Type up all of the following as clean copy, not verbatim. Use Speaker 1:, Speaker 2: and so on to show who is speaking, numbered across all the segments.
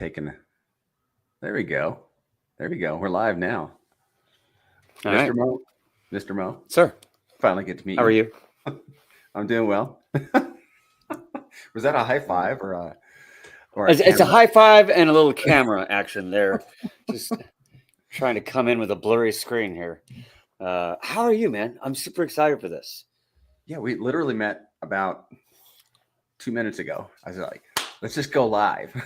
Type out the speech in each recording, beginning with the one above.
Speaker 1: Taking. There we go. There we go. We're live now.
Speaker 2: All
Speaker 1: Mr.
Speaker 2: right.
Speaker 1: Moe. Mr. Moe.
Speaker 2: Sir.
Speaker 1: Finally get to meet you.
Speaker 2: How are you?
Speaker 1: I'm doing well. Was that a high five or a
Speaker 2: It's a high five and a little camera action there. Just trying to come in with a blurry screen here. How are you, man? I'm super excited for this.
Speaker 1: Yeah, we literally met about 2 minutes ago. I was like, let's just go live.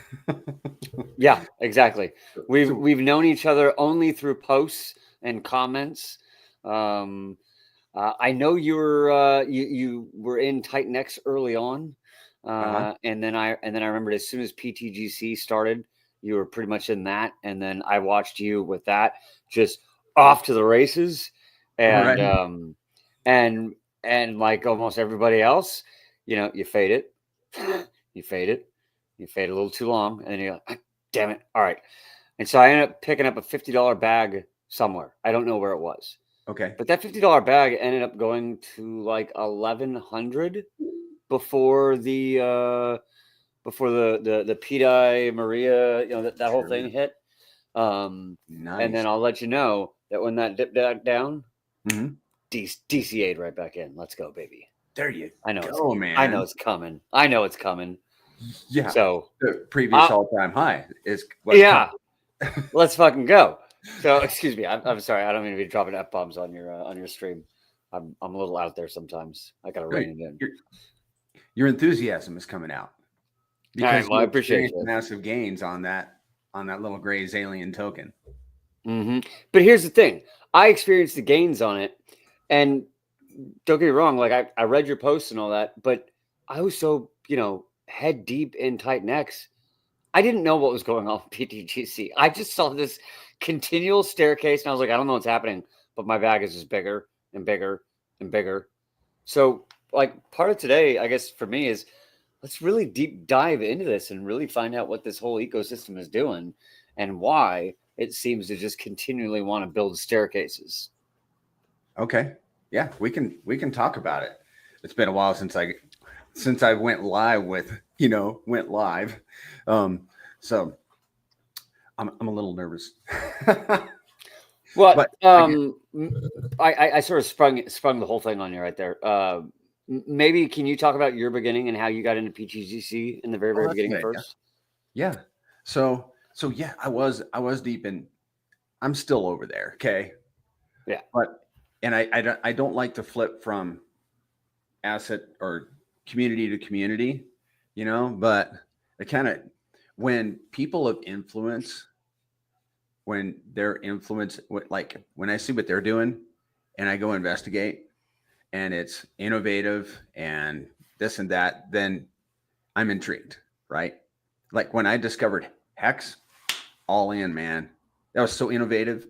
Speaker 2: Yeah, exactly. We've known each other only through posts and comments. I know you were in Titan X early on, and then I remembered as soon as pTGC started, you were pretty much in that, and then I watched you with that, just off to the races, and
Speaker 1: Right.
Speaker 2: and like almost everybody else, you fade it, you fade it, you fade a little too long, and then you're like, damn it, all right. And so I ended up picking up a $50 bag somewhere. I don't know where it was.
Speaker 1: Okay.
Speaker 2: But that $50 bag ended up going to like 1,100 before the PDI Maria, that whole thing hit.
Speaker 1: Nice.
Speaker 2: And then I'll let you know that when that dipped down, DCA'd right back in. Let's go, baby.
Speaker 1: There you
Speaker 2: go,
Speaker 1: man.
Speaker 2: I know it's coming. I know it's coming.
Speaker 1: Yeah.
Speaker 2: So
Speaker 1: the previous all-time high is
Speaker 2: yeah. Let's fucking go. So excuse me. I'm sorry. I don't mean to be dropping F-bombs on your stream. I'm a little out there sometimes. I gotta rein it in.
Speaker 1: Your enthusiasm is coming out because
Speaker 2: I appreciate
Speaker 1: you massive gains on that little Grays alien token.
Speaker 2: Mm-hmm. But here's the thing: I experienced the gains on it, and don't get me wrong. Like I read your posts and all that, but I was so head deep in Titan X. I didn't know what was going on with pTGC. I just saw this continual staircase, and I was like, I don't know what's happening, but my bag is just bigger and bigger and bigger. So, like, part of today, I guess, for me is let's really deep dive into this and really find out what this whole ecosystem is doing and why it seems to just continually want to build staircases.
Speaker 1: Okay. Yeah, we can talk about it. It's been a while since I went live went live. So I'm a little nervous.
Speaker 2: Well, I sort of sprung the whole thing on you right there. Maybe can you talk about your beginning and how you got into pTGC in the very beginning first?
Speaker 1: Yeah. So yeah, I was deep in. I'm still over there. Okay.
Speaker 2: Yeah.
Speaker 1: And I don't like to flip from asset or community to community, but it kind of, when people of influence, when their influence, like when I see what they're doing and I go investigate and it's innovative and this and that, then I'm intrigued, right? Like when I discovered Hex, all in, man, that was so innovative.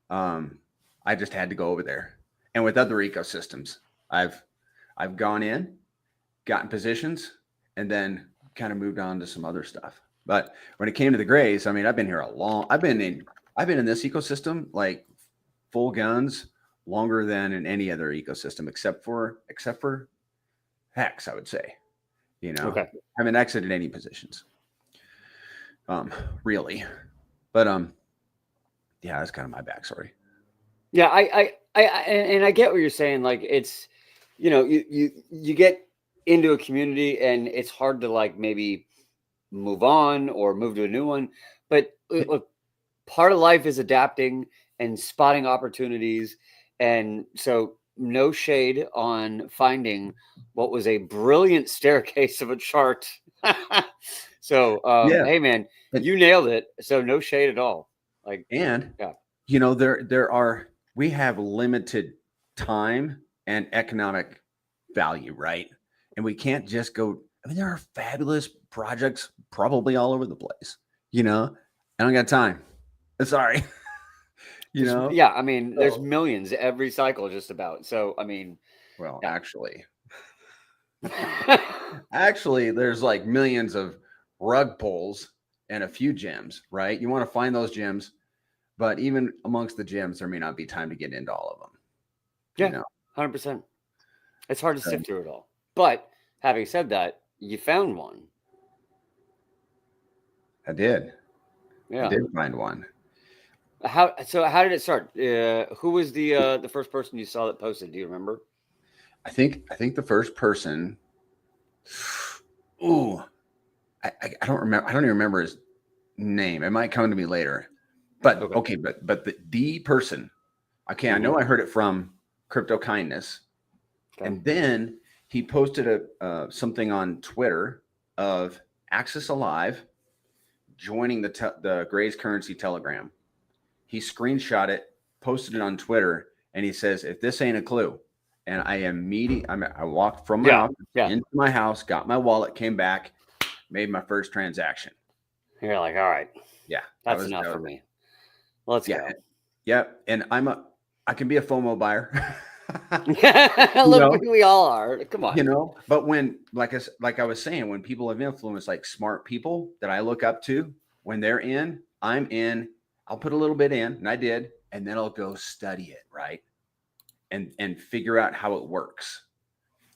Speaker 1: I just had to go over there. And with other ecosystems, I've gone in, gotten positions, and then kind of moved on to some other stuff. But when it came to the Grays, I mean, I've been here I've been in this ecosystem like full guns longer than in any other ecosystem except for Hex, I would say. Okay. I haven't exited any positions. Really. But yeah, that's kind of my backstory.
Speaker 2: Yeah, I get what you're saying. Like it's, you get into a community and it's hard to like maybe move on or move to a new one. But look, part of life is adapting and spotting opportunities. And so no shade on finding what was a brilliant staircase of a chart. So, hey man, you nailed it. So no shade at all. Like,
Speaker 1: and
Speaker 2: yeah.
Speaker 1: We have limited time and economic value, right? And we can't just go. I mean, there are fabulous projects probably all over the place. I don't got time. Sorry.
Speaker 2: Yeah, I mean, there's millions every cycle just about. So, I mean,
Speaker 1: well, yeah. Actually, there's like millions of rug pulls and a few gems, right? You want to find those gems, but even amongst the gems, there may not be time to get into all of them.
Speaker 2: Yeah, 100%. It's hard to sift through it all. But having said that, you found one.
Speaker 1: I did.
Speaker 2: Yeah.
Speaker 1: I did find one.
Speaker 2: How did it start? Who was the first person you saw that posted? Do you remember?
Speaker 1: I think the first person. Ooh, I don't remember. I don't even remember his name. It might come to me later. But okay, but the person. Okay, I know I heard it from Crypto Kindness, and then he posted something on Twitter of Axis Alive joining the Grays Currency Telegram. He screenshot it, posted it on Twitter, and he says, "If this ain't a clue," and I walked from my office into my house, got my wallet, came back, made my first transaction.
Speaker 2: You're like, all right,
Speaker 1: yeah,
Speaker 2: that's enough for me. Let's go.
Speaker 1: Yep, and I can be a FOMO buyer.
Speaker 2: Look, we all are. Come on,
Speaker 1: But when, like I was saying, when people have influence, like smart people that I look up to, when they're in, I'm in. I'll put a little bit in, and I did, and then I'll go study it, right, and figure out how it works,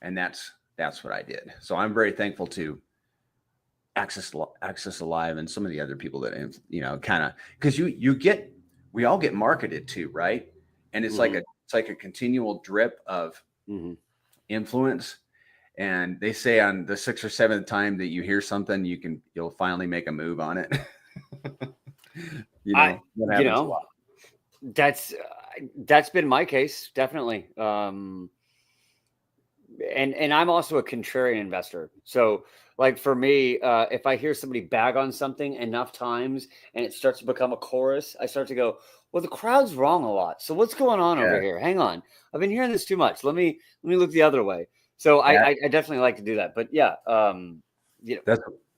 Speaker 1: and that's what I did. So I'm very thankful to Access Alive and some of the other people that kind of, because we all get marketed to, right, and it's like a continual drip of influence. And they say on the 6th or 7th time that you hear something, you'll finally make a move on it.
Speaker 2: That's been my case, definitely. And I'm also a contrarian investor. So like for me, if I hear somebody bag on something enough times and it starts to become a chorus, I start to go, well, the crowd's wrong a lot. So what's going on over here? Hang on. I've been hearing this too much. Let me look the other way. So I definitely like to do that. But yeah,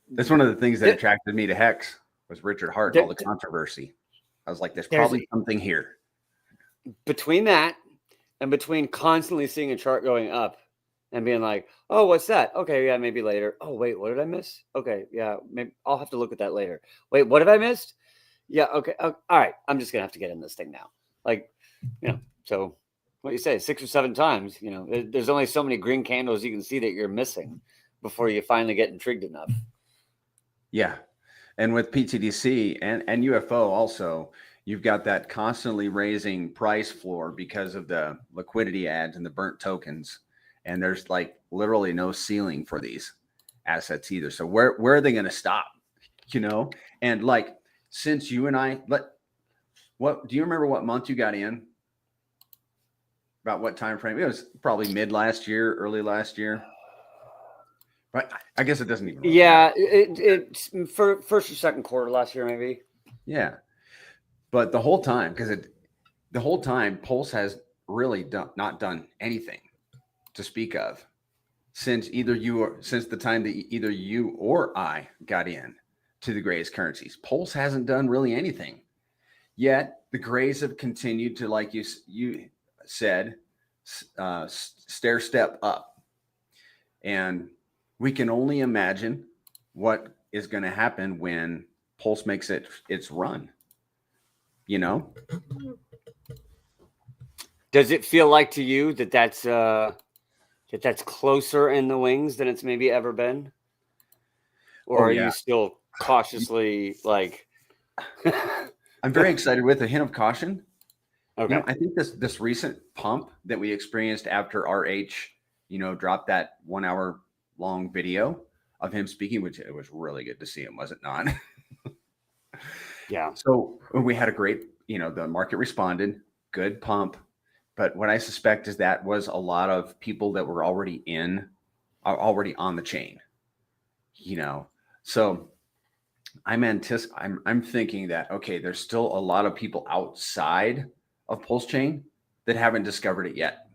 Speaker 1: that's one of the things that attracted me to Hex was Richard Hart and all the controversy. I was like, there's probably something here.
Speaker 2: Between that and between constantly seeing a chart going up and being like, oh, what's that? Okay, yeah, maybe later. Oh, wait, what did I miss? Okay, yeah, maybe I'll have to look at that later. Wait, what have I missed? Yeah, okay. All right, I'm just going to have to get in this thing now. Like, so what you say, 6 or 7 times, there's only so many green candles you can see that you're missing before you finally get intrigued enough.
Speaker 1: Yeah. And with pTGC and UFO also, you've got that constantly raising price floor because of the liquidity ads and the burnt tokens. And there's like literally no ceiling for these assets either. So where are they going to stop? And like, since you and I, what do you remember what month you got in? About what time frame? It was probably mid last year, early last year. But I guess it doesn't even.
Speaker 2: It's for first or second quarter last year, maybe.
Speaker 1: Yeah, but the whole time, Pulse has really not done anything to speak of since the time that either you or I got in to the Grays Currencies. Pulse hasn't done really anything yet. The Grays have continued to, like you said, stair step up, and we can only imagine what is going to happen when Pulse makes its run.
Speaker 2: Does it feel like to you that that's closer in the wings than it's maybe ever been? Or are you still cautiously like?
Speaker 1: I'm very excited with a hint of caution.
Speaker 2: Okay.
Speaker 1: I think this recent pump that we experienced after RH, dropped that 1 hour long video of him speaking, which it was really good to see him, was it not?
Speaker 2: Yeah.
Speaker 1: So we had a great, the market responded, good pump. But what I suspect is that was a lot of people that were already on the chain, So I'm thinking that, okay, there's still a lot of people outside of Pulse Chain that haven't discovered it yet.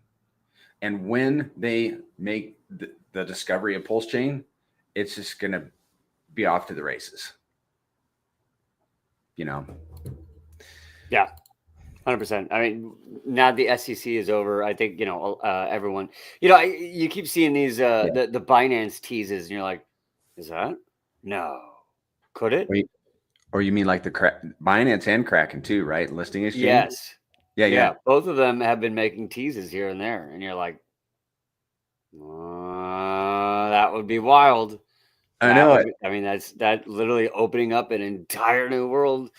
Speaker 1: And when they make the discovery of Pulse Chain, it's just going to be off to the races.
Speaker 2: Yeah, 100%. I mean, now the SEC is over. I think, everyone, you keep seeing these, the Binance teases and you're like, is that? No. Could it?
Speaker 1: Wait, or you mean like the Binance and Kraken too, right? Listing exchange?
Speaker 2: Yes.
Speaker 1: Yeah.
Speaker 2: Both of them have been making teases here and there. And you're like, that would be wild.
Speaker 1: I know it.
Speaker 2: I mean, that literally opening up an entire new world.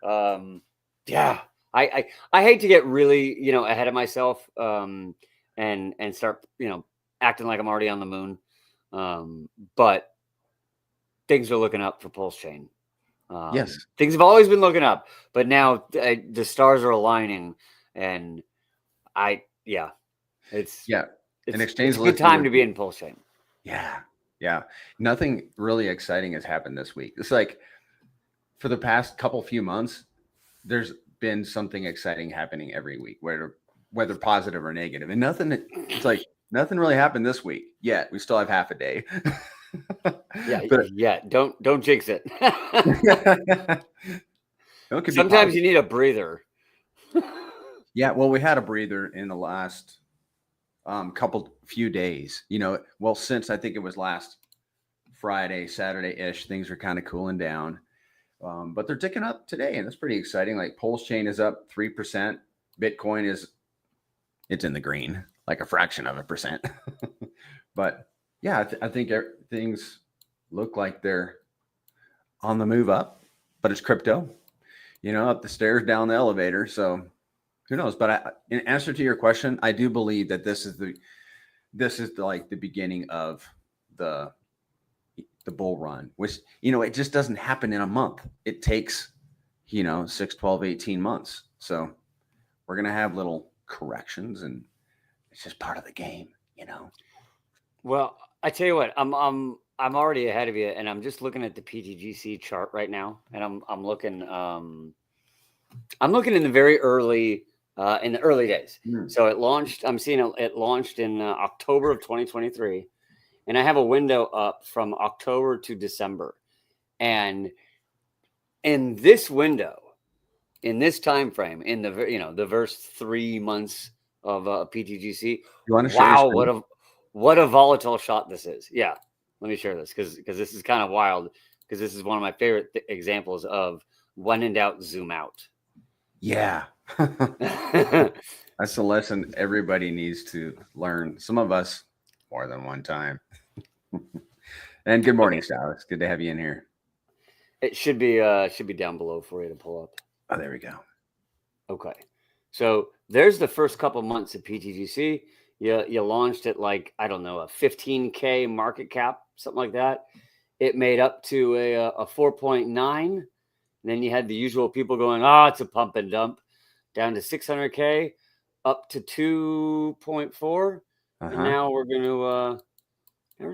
Speaker 2: Yeah, I hate to get really, you know, ahead of myself, and start, you know, acting like I'm already on the moon. But things are looking up for Pulse Chain.
Speaker 1: Yes.
Speaker 2: Things have always been looking up, but now the stars are aligning, and it's
Speaker 1: Yeah. An exchange
Speaker 2: it's a good
Speaker 1: listed
Speaker 2: time
Speaker 1: with,
Speaker 2: to be in Pulse Chain.
Speaker 1: yeah. Yeah. Nothing really exciting has happened this week. It's like for the past few months, there's been something exciting happening every week, whether positive or negative. And it's like nothing really happened this week yet. We still have half a day.
Speaker 2: Yeah,
Speaker 1: But
Speaker 2: yeah. Don't jinx it.
Speaker 1: it could be
Speaker 2: Sometimes
Speaker 1: positive.
Speaker 2: you need a breather.
Speaker 1: Yeah, well, we had a breather in the last few days. You know, well, since I think it was last Friday, Saturday-ish, things are kind of cooling down. But they're ticking up today, and that's pretty exciting. Like Pulse Chain is up 3%. Bitcoin it's in the green, like a fraction of a percent. But yeah, I think things look like they're on the move up, but it's crypto, you know, up the stairs, down the elevator. So who knows? But in answer to your question, I do believe that this is like the beginning of the bull run, which, you know, it just doesn't happen in a month. It takes, you know, 6, 12, 18 months. So we're going to have little corrections, and it's just part of the game, you know?
Speaker 2: Well, I tell you what, I'm already ahead of you, and I'm just looking at the pTGC chart right now, and I'm looking in the very early in the early days. So it launched. I'm seeing it launched in October of 2023, and I have a window up from October to December, and in this window, in this time frame, in the first 3 months of pTGC,
Speaker 1: You want to share your
Speaker 2: wow,
Speaker 1: screen?
Speaker 2: what a volatile shot this is. Yeah, let me share this because this is kind of wild, because this is one of my favorite examples of when in doubt, zoom out.
Speaker 1: Yeah. That's a lesson everybody needs to learn. Some of us more than one time. And good morning, Sal. It's good to have you in here.
Speaker 2: It should be down below for you to pull up.
Speaker 1: Oh, there we go.
Speaker 2: Okay. So there's the first couple months of pTGC. You launched at, like, I don't know, a 15K market cap, something like that. It made up to a 4.9. Then you had the usual people going, it's a pump and dump, down to 600K, up to 2.4. And now we're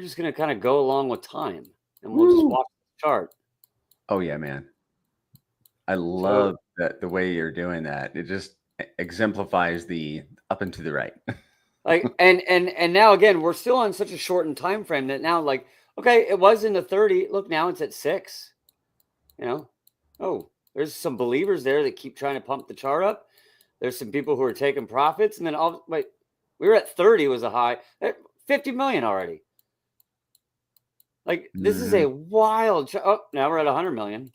Speaker 2: just gonna kind of go along with time, and we'll just watch the chart.
Speaker 1: Oh yeah, man. I love that the way you're doing that. It just exemplifies the up and to the right.
Speaker 2: Like, and now again, we're still on such a shortened time frame that now, like, okay, it was in the 30. Look, now it's at 6. You know, there's some believers there that keep trying to pump the chart up. There's some people who are taking profits, and then we were at 30 was a high, 50 million already. Like, this is a wild. Now we're at 100 million.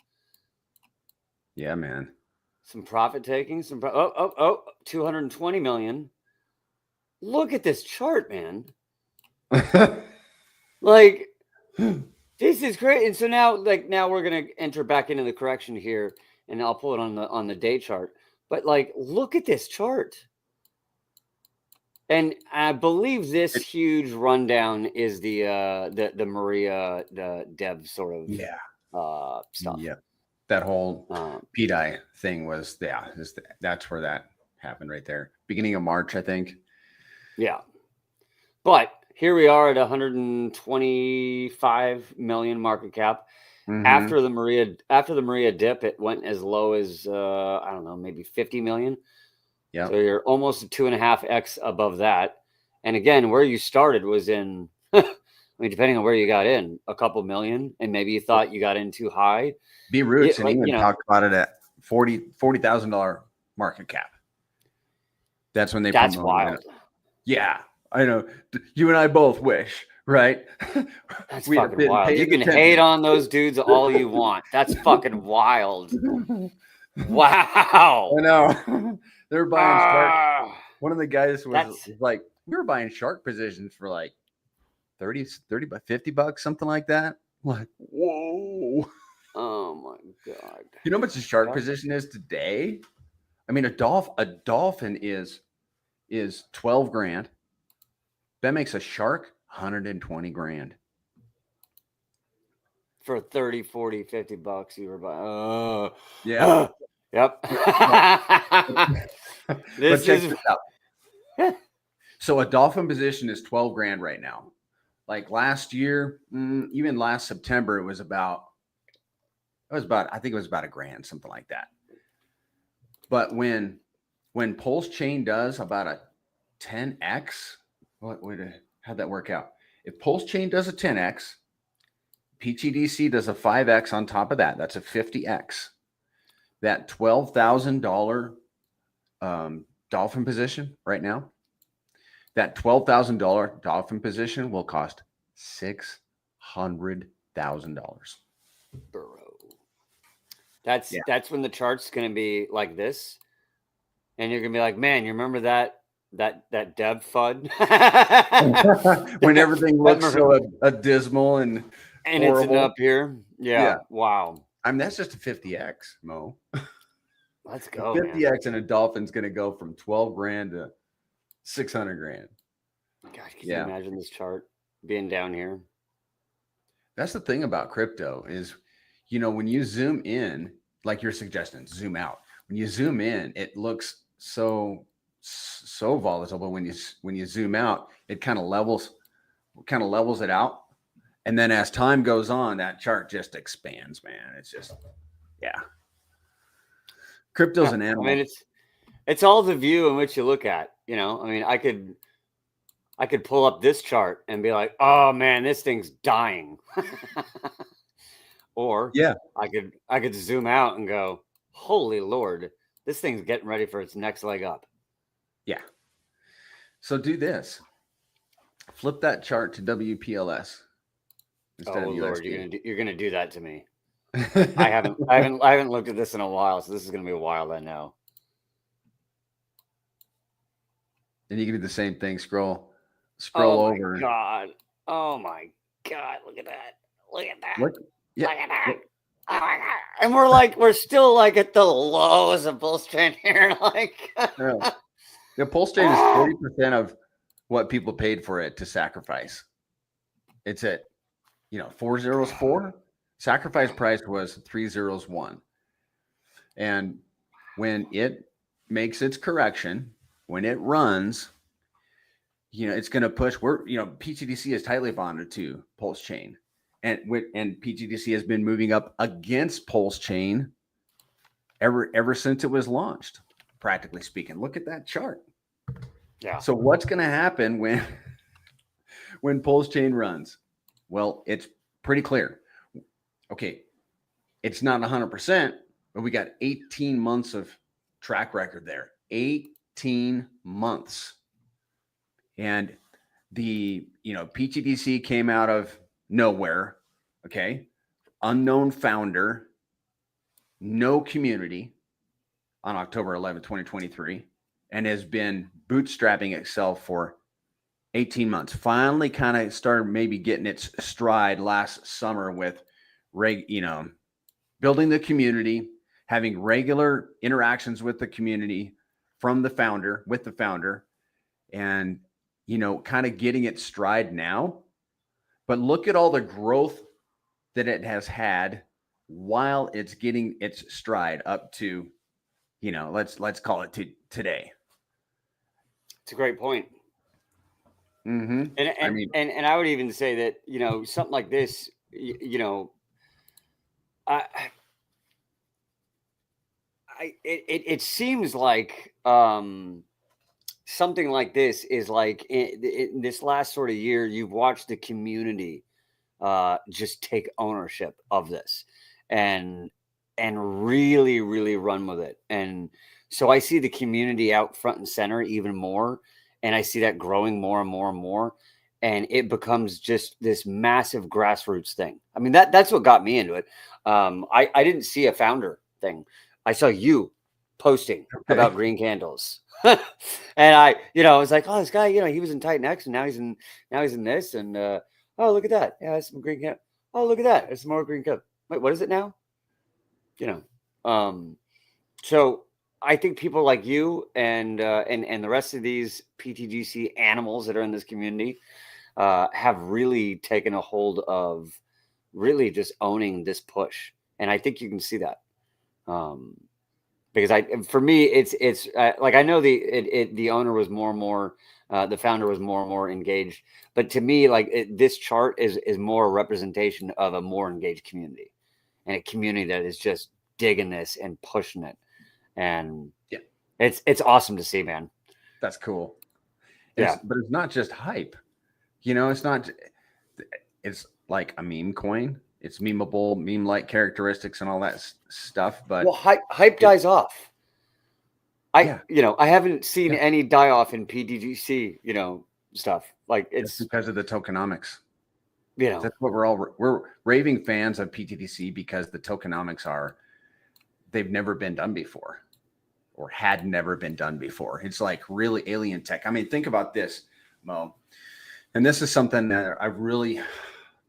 Speaker 1: Yeah, man.
Speaker 2: Some profit taking, 220 million. Look at this chart, man. Like, this is great. And so now we're gonna enter back into the correction here, and I'll pull it on the day chart. But, like, look at this chart. And I believe this huge rundown is the Maria, the dev sort of stuff.
Speaker 1: Yeah. That whole PDI thing was, that's where that happened right there. Beginning of March, I think.
Speaker 2: Yeah. But here we are at 125 million market cap. After the Maria dip, it went as low as I don't know, maybe 50 million. Yeah. So you're almost 2.5x above that. And again, where you started was in, I mean, depending on where you got in, a couple million, and maybe you thought you got in too high.
Speaker 1: B Roots and even talked about it at $40,000 market cap. That's when that's wild. Yeah, I know. You and I both wish, right?
Speaker 2: That's fucking wild. You can hate on those dudes all you want. That's fucking wild. Wow.
Speaker 1: I know. They're buying shark. One of the guys was like, we were buying shark positions for like $30 by $50, something like that. Like, whoa.
Speaker 2: Oh my God.
Speaker 1: You know how much the shark
Speaker 2: Yeah.
Speaker 1: position is today? I mean, a dolphin is 12 grand. That makes a shark 120 grand.
Speaker 2: For 30, 40, 50 bucks, you were buying.
Speaker 1: Yeah.
Speaker 2: Yep.
Speaker 1: But
Speaker 2: This
Speaker 1: check
Speaker 2: is
Speaker 1: this out. So a dolphin position is 12 grand right now. Like last year, even last September, I think it was about a grand, something like that. But when Pulse Chain does about a 10x, how'd that work out? If Pulse Chain does a 10x, pTGC does a 5x on top of that. That's a 50x. That $12,000 dolphin position right now, that $12,000 dolphin position will cost $600,000.
Speaker 2: bro. That's when the chart's gonna be like this, and you're gonna be like, man, you remember that dev FUD?
Speaker 1: When everything looks so dismal and horrible.
Speaker 2: It's up here. Yeah. Wow.
Speaker 1: I mean, that's just a 50x, Mo.
Speaker 2: Let's go.
Speaker 1: 50x and a dolphin's going to go from 12 grand to 600 grand.
Speaker 2: Gosh, can you imagine this chart being down here?
Speaker 1: That's the thing about crypto is, when you zoom in, like your suggestion, zoom out. When you zoom in, it looks so volatile, but when you zoom out, it kind of levels it out. And then as time goes on, that chart just expands, man. It's just, crypto's an animal.
Speaker 2: I mean, it's all the view in which you look at, I mean, I could pull up this chart and be like, oh man, this thing's dying. Or I could zoom out and go, holy Lord, this thing's getting ready for its next leg up.
Speaker 1: Yeah. So do this. Flip that chart to WPLS.
Speaker 2: Oh Lord, you're gonna do that to me. I haven't looked at this in a while, so this is gonna be a while. I know.
Speaker 1: And you can do the same thing. Scroll over.
Speaker 2: Oh my God! Look at that! Look at that!
Speaker 1: Look
Speaker 2: at that! Oh my God! And we're still like at the lows of Pulse Chain here. Like,
Speaker 1: the Pulse Chain is 40% of what people paid for it to sacrifice. It's at 404. Sacrifice price was 301. And when it makes its correction, when it runs, it's going to push. pTGC is tightly bonded to Pulse Chain, and pTGC has been moving up against Pulse Chain ever since it was launched. Practically speaking, look at that chart.
Speaker 2: Yeah.
Speaker 1: So what's going to happen when Pulse Chain runs? Well, it's pretty clear. Okay, it's not 100%, but we got 18 months of track record there. 18 months. And the, pTGC came out of nowhere. Okay. Unknown founder, no community on October 11, 2023, and has been bootstrapping itself for 18 months. Finally kind of started maybe getting its stride last summer with building the community, having regular interactions with the community with the founder, and, kind of getting its stride now. But look at all the growth that it has had while it's getting its stride up to, let's call it to today.
Speaker 2: It's a great point.
Speaker 1: Mm-hmm.
Speaker 2: And I would even say that, something like this, it seems like something like this is like in this last sort of year, you've watched the community just take ownership of this and really, really run with it. And so I see the community out front and center even more. And I see that growing more and more and more. And it becomes just this massive grassroots thing. I mean, that's what got me into it. I didn't see a founder thing. I saw you posting about green candles. And I was like, oh, this guy, he was in Titan X and now he's in this. And oh, look at that. Yeah, that's some green candle. oh, look at that. It's more green cup. Wait, what is it now? So I think people like you and the rest of these pTGC animals that are in this community have really taken a hold of really just owning this push. And I think you can see that. Because for me, it's like, I know the owner was more and more, the founder was more and more engaged, but to me, like this chart is more a representation of a more engaged community, and a community that is just digging this and pushing it, and
Speaker 1: Yeah,
Speaker 2: it's awesome to see, man.
Speaker 1: that's cool.
Speaker 2: Yeah,
Speaker 1: But it's not just hype. It's not. It's like a meme coin. It's memeable, meme-like characteristics and all that stuff. But
Speaker 2: well, hype dies off.
Speaker 1: Yeah.
Speaker 2: I haven't seen
Speaker 1: Yeah.
Speaker 2: any die off in pTGC, stuff. Like
Speaker 1: It's
Speaker 2: it's,
Speaker 1: because of the tokenomics. That's what we're raving fans of pTGC, because the tokenomics they've never been done before, or had never been done before. It's like really alien tech. I mean, think about this, Mo. And this is something that I've really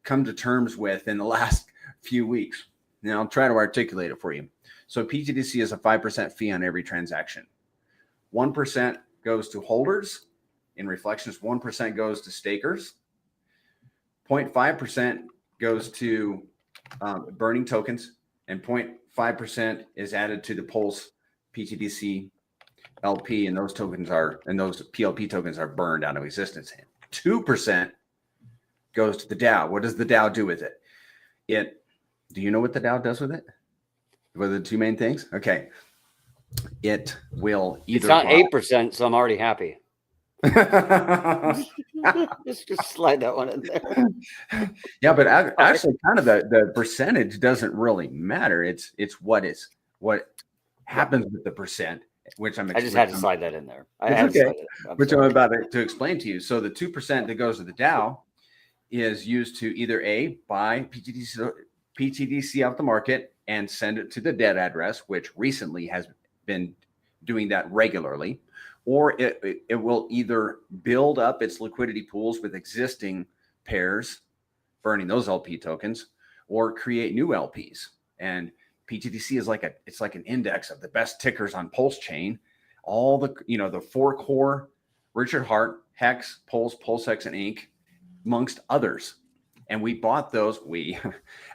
Speaker 1: come to terms with in the last few weeks. Now I'll try to articulate it for you. So pTGC is a 5% fee on every transaction. 1% goes to holders in reflections. 1% goes to stakers. 0.5% goes to burning tokens, and 0.5% is added to the Pulse pTGC LP, and those PLP tokens are burned out of existence. 2% goes to the DAO. What does the DAO do with it? Do you know what the DAO does with it? What are the two main things? Okay. It will either.
Speaker 2: It's not 8%, so I'm already happy. just slide that one in there.
Speaker 1: Yeah, but actually, kind of the percentage doesn't really matter. It's what happens with the percent, which I just
Speaker 2: had to slide that in there.
Speaker 1: It's okay. Which I'm about to explain to you. So the 2% that goes to the DAO is used to either buy pTGC off the market and send it to the dead address, which recently has been doing that regularly, or it will either build up its liquidity pools with existing pairs, burning those LP tokens, or create new LPs. And pTGC is like an index of the best tickers on Pulse chain. All the 4 core, Richard Hart, Hex, Pulse, PulseX, and Inc., amongst others. And we bought those. We,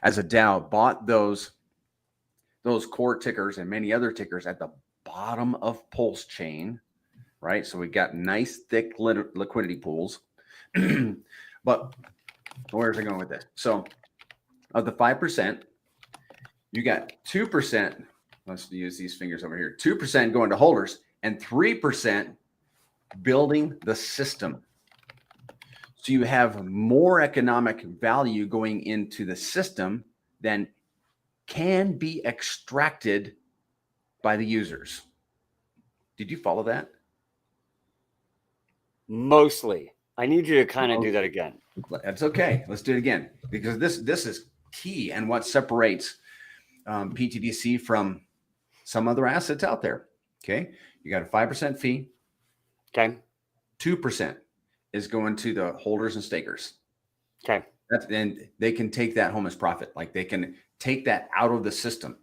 Speaker 1: as a DAO, bought those core tickers and many other tickers at the bottom of Pulse chain, right? So we got nice thick liquidity pools. But where's it going with this? So of the 5%, you got 2%. Let's use these fingers over here. 2% going to holders and 3% building the system. So you have more economic value going into the system than can be extracted by the users. Did you follow that?
Speaker 2: Mostly. I need you to kind of do that again.
Speaker 1: That's okay. Let's do it again, because this is key and what separates pTGC from some other assets out there. Okay. You got a 5% fee.
Speaker 2: Okay.
Speaker 1: 2% is going to the holders and stakers.
Speaker 2: Okay.
Speaker 1: And they can take that home as profit. Like they can take that out of the system.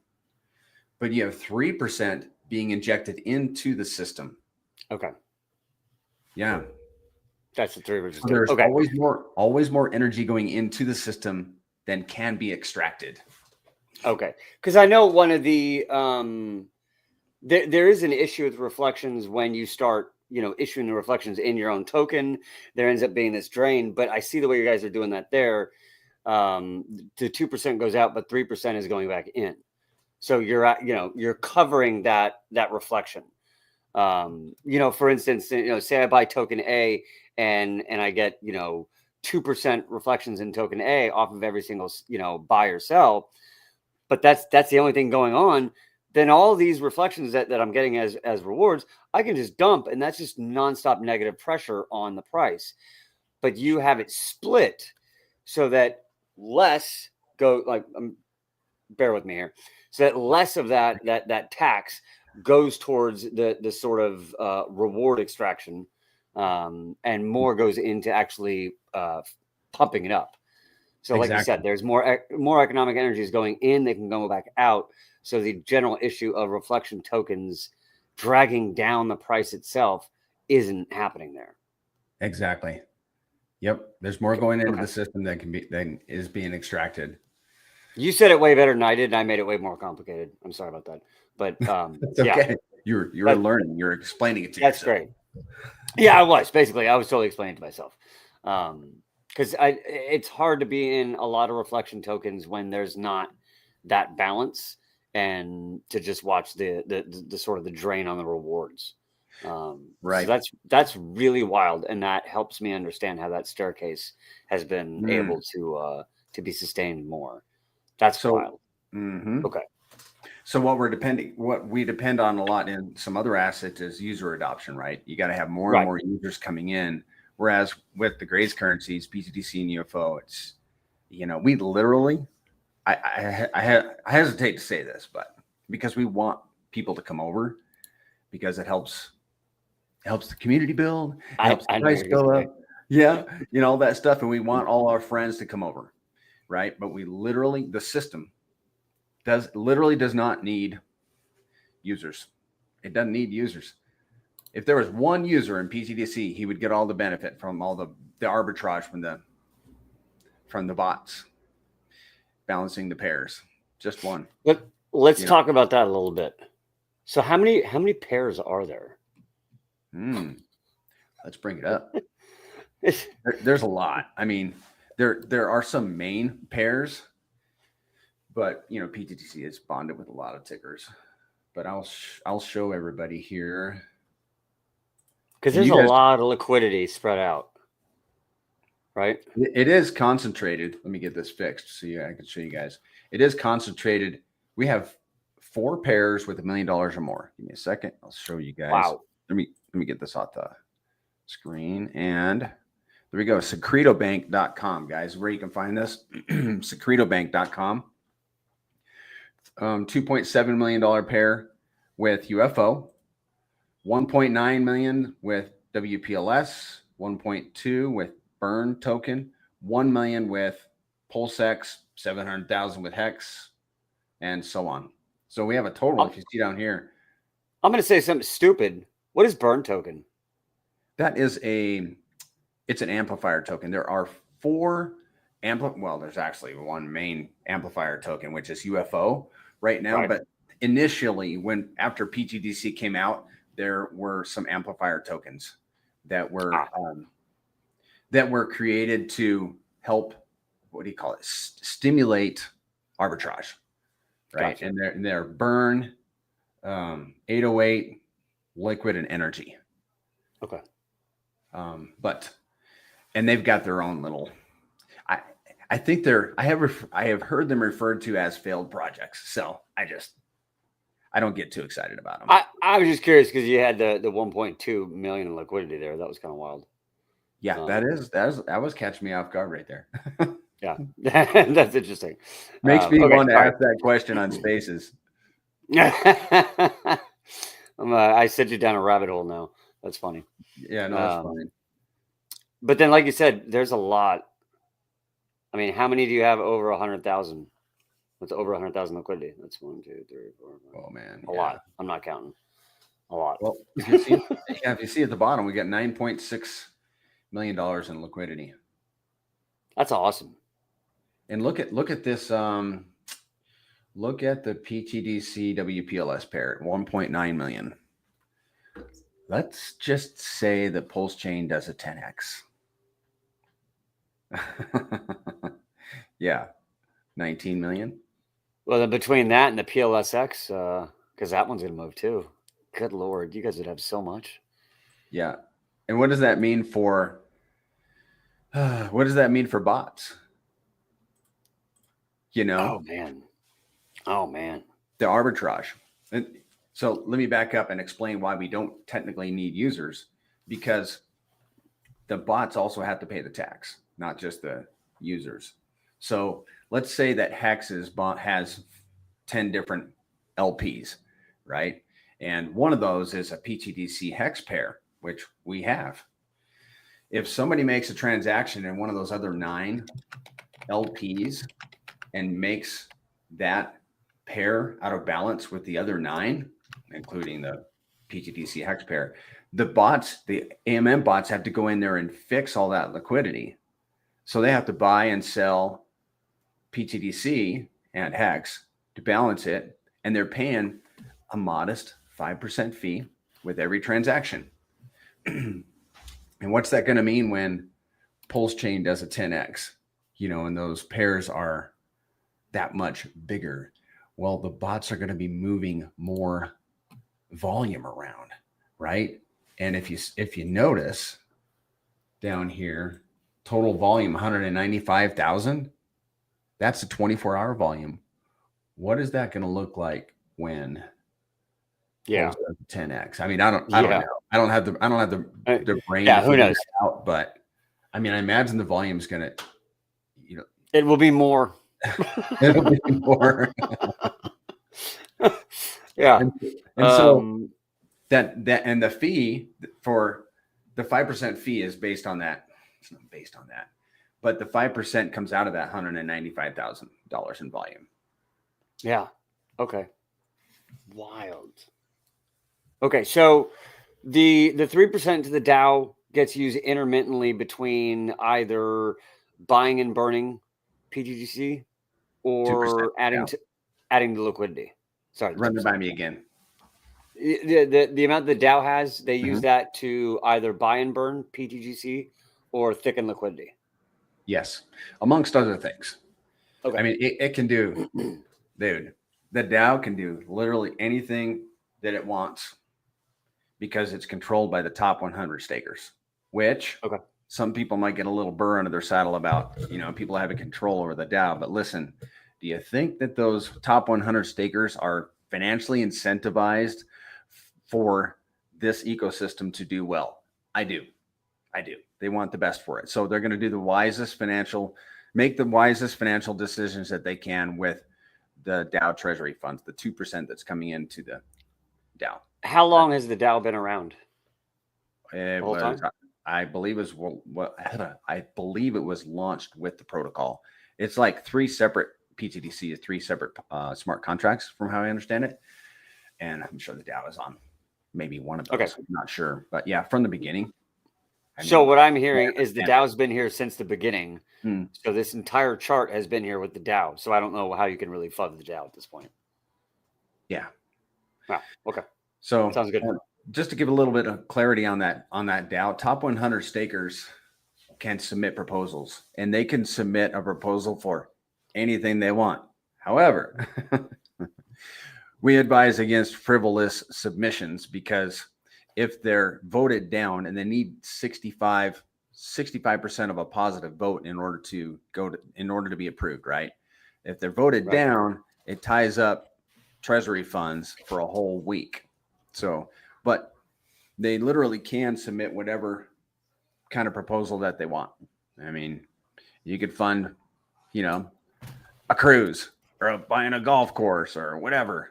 Speaker 1: But you have 3% being injected into the system.
Speaker 2: Okay.
Speaker 1: Yeah.
Speaker 2: That's the 3%.
Speaker 1: So there's always more energy going into the system than can be extracted.
Speaker 2: Okay. Because I know one of the there is an issue with reflections when you start, issuing the reflections in your own token. There ends up being this drain, but I see the way you guys are doing that there. The 2% goes out, but 3% is going back in. So you're covering that reflection. For instance, say I buy token A and I get, 2% reflections in token A off of every single, buy or sell, but that's the only thing going on. Then all these reflections that I'm getting as rewards, I can just dump, and that's just nonstop negative pressure on the price. But you have it split so that less bear with me here, so that less of that tax goes towards the sort of reward extraction, and more goes into actually pumping it up. So like you
Speaker 1: Exactly.
Speaker 2: said, there's more economic energies going in, they can go back out. So the general issue of reflection tokens dragging down the price itself isn't happening there.
Speaker 1: Exactly. Yep. There's more going into
Speaker 2: Okay.
Speaker 1: the system than is being extracted.
Speaker 2: You said it way better than I did, and I made it way more complicated. I'm sorry about that. But
Speaker 1: It's okay.
Speaker 2: yeah,
Speaker 1: You're learning. You're explaining it to
Speaker 2: that's
Speaker 1: yourself.
Speaker 2: great. Yeah, I was totally explaining it to myself. Because it's hard to be in a lot of reflection tokens when there's not that balance, and to just watch the sort of the drain on the rewards.
Speaker 1: Right.
Speaker 2: So that's really wild, and that helps me understand how that staircase has been able to be sustained more. That's wild.
Speaker 1: Mhm.
Speaker 2: Okay.
Speaker 1: So what we depend on a lot in some other assets is user adoption, right? You got to have more and
Speaker 2: Right.
Speaker 1: more users coming in. Whereas with the Grays currencies, pTGC and UFO, it's, we literally, I hesitate to say this, but because we want people to come over, because it helps the community build, helps the
Speaker 2: I know
Speaker 1: price
Speaker 2: you're
Speaker 1: go
Speaker 2: gonna say.
Speaker 1: up. Yeah, all that stuff, and we want all our friends to come over, right? But the system does not need users. It doesn't need users. If there was one user in pTGC, he would get all the benefit from all the arbitrage from the bots balancing the pairs. Just one.
Speaker 2: Let's talk about that a little bit. So how many pairs are there?
Speaker 1: Let's bring it up. There's a lot. I mean, there are some main pairs, but pTGC is bonded with a lot of tickers. But I'll show everybody here.
Speaker 2: Because there's a lot of liquidity spread out, right?
Speaker 1: It is concentrated. Let me get this fixed so I can show you guys. It is concentrated. We have 4 pairs with $1 million or more. Give me a second. I'll show you guys.
Speaker 2: Wow.
Speaker 1: Let me get this off the screen. And there we go. Secretobank.com, guys, where you can find this. Secretobank.com. $2.7 million pair with UFO. 1.9 million with WPLS, 1.2 with Burn token, 1 million with PulseX, 700,000 with Hex, and so on. So we have a total, if you see down here.
Speaker 2: I'm going to say something stupid. What is Burn token?
Speaker 1: That is it's an amplifier token. There are 4 there's actually one main amplifier token, which is UFO right now. Right. But initially, after pTGC came out, there were some amplifier tokens that were created to help, what do you call it? Stimulate arbitrage, right? Gotcha. And they're Burn, 808, Liquid, and Energy.
Speaker 2: Okay.
Speaker 1: And they've got their own little. I think I have heard them referred to as failed projects. So I don't get too excited about them.
Speaker 2: I was just curious because you had the 1.2 million in liquidity there. That was kind of wild.
Speaker 1: Yeah, that was catching me off guard right there.
Speaker 2: Yeah, that's interesting.
Speaker 1: Makes me want to ask that question on Spaces.
Speaker 2: I sent you down a rabbit hole now. That's funny.
Speaker 1: Yeah, no, that's funny.
Speaker 2: But then, like you said, there's a lot. I mean, how many do you have over 100,000? What's over 100,000 liquidity? That's 1, 2, 3, 4, 5.
Speaker 1: Oh man,
Speaker 2: a lot. I'm not counting. A lot.
Speaker 1: Well, if you see at the bottom, we got $9.6 million in liquidity.
Speaker 2: That's awesome.
Speaker 1: And look at this. Look at the pTGC WPLS pair at 1.9 million. Let's just say that Pulse Chain does a 10x. Yeah, 19 million.
Speaker 2: Well, then between that and the PLSX, because that one's going to move too. Good Lord, you guys would have so much.
Speaker 1: Yeah. And what does that mean for bots?
Speaker 2: Oh man.
Speaker 1: The arbitrage. And so let me back up and explain why we don't technically need users, because the bots also have to pay the tax, not just the users. So let's say that Hex has 10 different LPs, right? And one of those is a pTGC Hex pair, which we have. If somebody makes a transaction and one of those other 9 LPs and makes that pair out of balance with the other 9, including the pTGC hex pair, the bots, the AMM bots have to go in there and fix all that liquidity. So they have to buy and sell pTGC and hex to balance it. And they're paying a modest 5% fee with every transaction. And what's that going to mean when Pulse Chain does a 10x, and those pairs are that much bigger? Well, the bots are going to be moving more volume around, right? And if you notice down here, total volume 195,000, that's a 24-hour volume. What is that going to look like when Pulse does 10x? I mean, I don't know. I don't have the brain.
Speaker 2: Yeah, who knows?
Speaker 1: Out, but I mean, I imagine the volume is going to,
Speaker 2: it will be more.
Speaker 1: It'll be more.
Speaker 2: Yeah.
Speaker 1: And so that and the fee for the 5% fee is based on that. It's not based on that, but the 5% comes out of that $195,000 in volume.
Speaker 2: Yeah. Okay. Wild. Okay, so the 3% to the Dow gets used intermittently between either buying and burning pTGC or adding the liquidity. Sorry,
Speaker 1: run it by me again.
Speaker 2: The amount the Dow has, they use that to either buy and burn pTGC or thicken liquidity.
Speaker 1: Yes, amongst other things.
Speaker 2: Okay.
Speaker 1: I mean, it can do, dude. The Dow can do literally anything that it wants because it's controlled by the top 100 stakers, which some people might get a little burr under their saddle about, people having control over the Dow. But listen, do you think that those top 100 stakers are financially incentivized for this ecosystem to do well? I do. They want the best for it. So they're going to do make the wisest financial decisions that they can with the Dow Treasury funds, the 2% that's coming into the Dow.
Speaker 2: How long has the Dow been around?
Speaker 1: I believe it was launched with the protocol. It's like 3 separate pTGC, 3 separate smart contracts, from how I understand it. And I'm sure the Dow is on maybe one of those.
Speaker 2: Okay.
Speaker 1: I'm not sure, but yeah, from the beginning.
Speaker 2: So what I'm hearing is the Dow's been here since the beginning. So this entire chart has been here with the Dow. So I don't know how you can really fudge the Dow at this point.
Speaker 1: Yeah.
Speaker 2: Wow. Okay.
Speaker 1: So
Speaker 2: sounds good.
Speaker 1: Just to give a little bit of clarity on that Dow, top 100 stakers can submit proposals, and they can submit a proposal for anything they want. However, we advise against frivolous submissions, because if they're voted down, and they need 65% of a positive vote in order to be approved, right? If they're voted down, it ties up Treasury funds for a whole week. So, but they literally can submit whatever kind of proposal that they want. I mean, you could fund, a cruise or buying a golf course or whatever.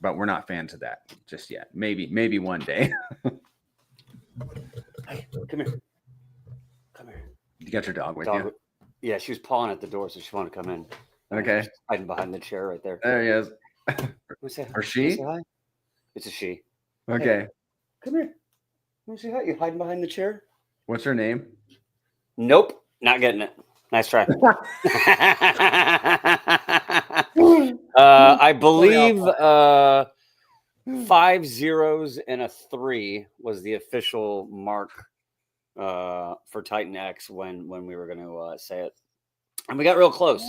Speaker 1: But we're not fans of that just yet. Maybe one day.
Speaker 2: Hey, come here.
Speaker 1: You got your dog with you?
Speaker 2: Yeah, she was pawing at the door, so she wanted to come in.
Speaker 1: Okay.
Speaker 2: She's hiding behind the chair right there.
Speaker 1: There he is. Or she?
Speaker 2: Say hi? It's a she.
Speaker 1: Okay.
Speaker 2: Hey, come here. Let me say hi. You hiding behind the chair?
Speaker 1: What's her name?
Speaker 2: Nope. Not getting it. Nice try. I believe 5 zeros and a 3 was the official mark for Titan X when we were going to say it, and we got real close.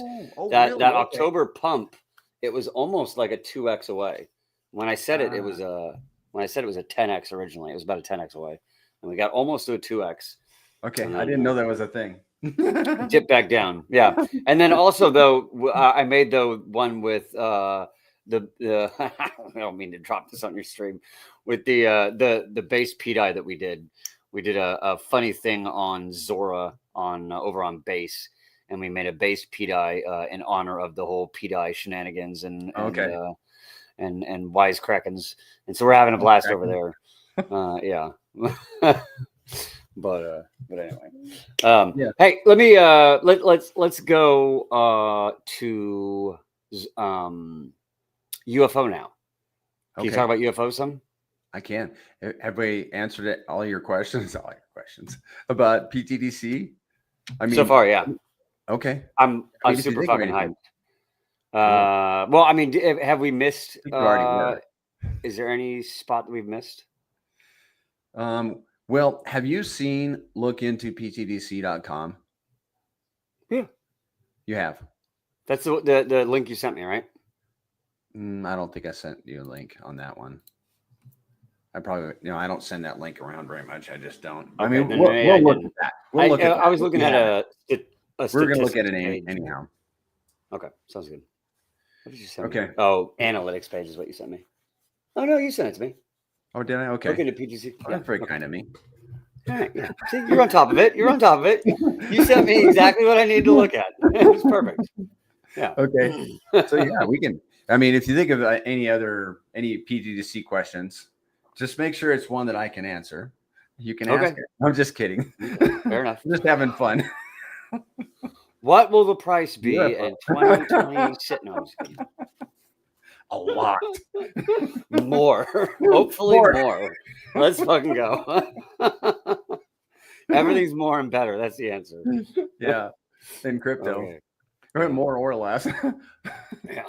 Speaker 2: That
Speaker 1: really?
Speaker 2: October pump, it was almost like a 2x away. When I said it, it was a 10x originally. It was about a 10x away, and we got almost to a 2x.
Speaker 1: Okay, I didn't know that was a thing.
Speaker 2: Dip back down, yeah. And then also though, I made the one with the I don't mean to drop this on your stream, with the base PDI that we did. We did a funny thing on Zora over on base, and we made a base PDI in honor of the whole PDI shenanigans and wisecrackings, and so we're having a blast over there. Yeah. anyway.
Speaker 1: Yeah.
Speaker 2: Hey, let me let's go to UFO now. Can you talk about UFO some?
Speaker 1: I can. Have we answered it? All your questions? All your questions about PTDC? I mean,
Speaker 2: so far, yeah.
Speaker 1: Okay.
Speaker 2: I'm
Speaker 1: if you
Speaker 2: super
Speaker 1: think of
Speaker 2: fucking
Speaker 1: anything.
Speaker 2: hyped. Well, I mean, have we missed?
Speaker 1: I think you already were.
Speaker 2: Is there any spot that we've missed?
Speaker 1: Well, have you seen look into ptdc.com?
Speaker 2: Yeah.
Speaker 1: You have.
Speaker 2: That's the link you sent me, right?
Speaker 1: I don't think I sent you a link on that one. I probably, I don't send that link around very much. I just don't.
Speaker 2: Okay,
Speaker 1: I mean,
Speaker 2: then
Speaker 1: we'll
Speaker 2: maybe I
Speaker 1: look
Speaker 2: didn't.
Speaker 1: at that. We'll look at that.
Speaker 2: I was looking at a
Speaker 1: We're going to look at it
Speaker 2: page.
Speaker 1: anyhow.
Speaker 2: Okay, sounds good. What did you send me?
Speaker 1: Okay.
Speaker 2: Oh, analytics page is what you sent me. Oh no, you sent it to me.
Speaker 1: Oh, did I? Okay.
Speaker 2: Look into PGC.
Speaker 1: Oh, that's very kind of me.
Speaker 2: All right, yeah. See, you're on top of it. You're on top of it. You sent me exactly what I needed to look at. It was perfect. Yeah.
Speaker 1: Okay. So yeah, we can. I mean, if you think of any PGDC questions, just make sure it's one that I can answer. You can ask it. I'm just kidding.
Speaker 2: Okay, fair enough.
Speaker 1: Just having fun.
Speaker 2: What will the price be in 2020? No, I'm just kidding.
Speaker 1: A lot.
Speaker 2: More. Hopefully more. Let's fucking go. Everything's more and better. That's the answer.
Speaker 1: Yeah. In crypto.
Speaker 2: Okay.
Speaker 1: More or less.
Speaker 2: Yeah.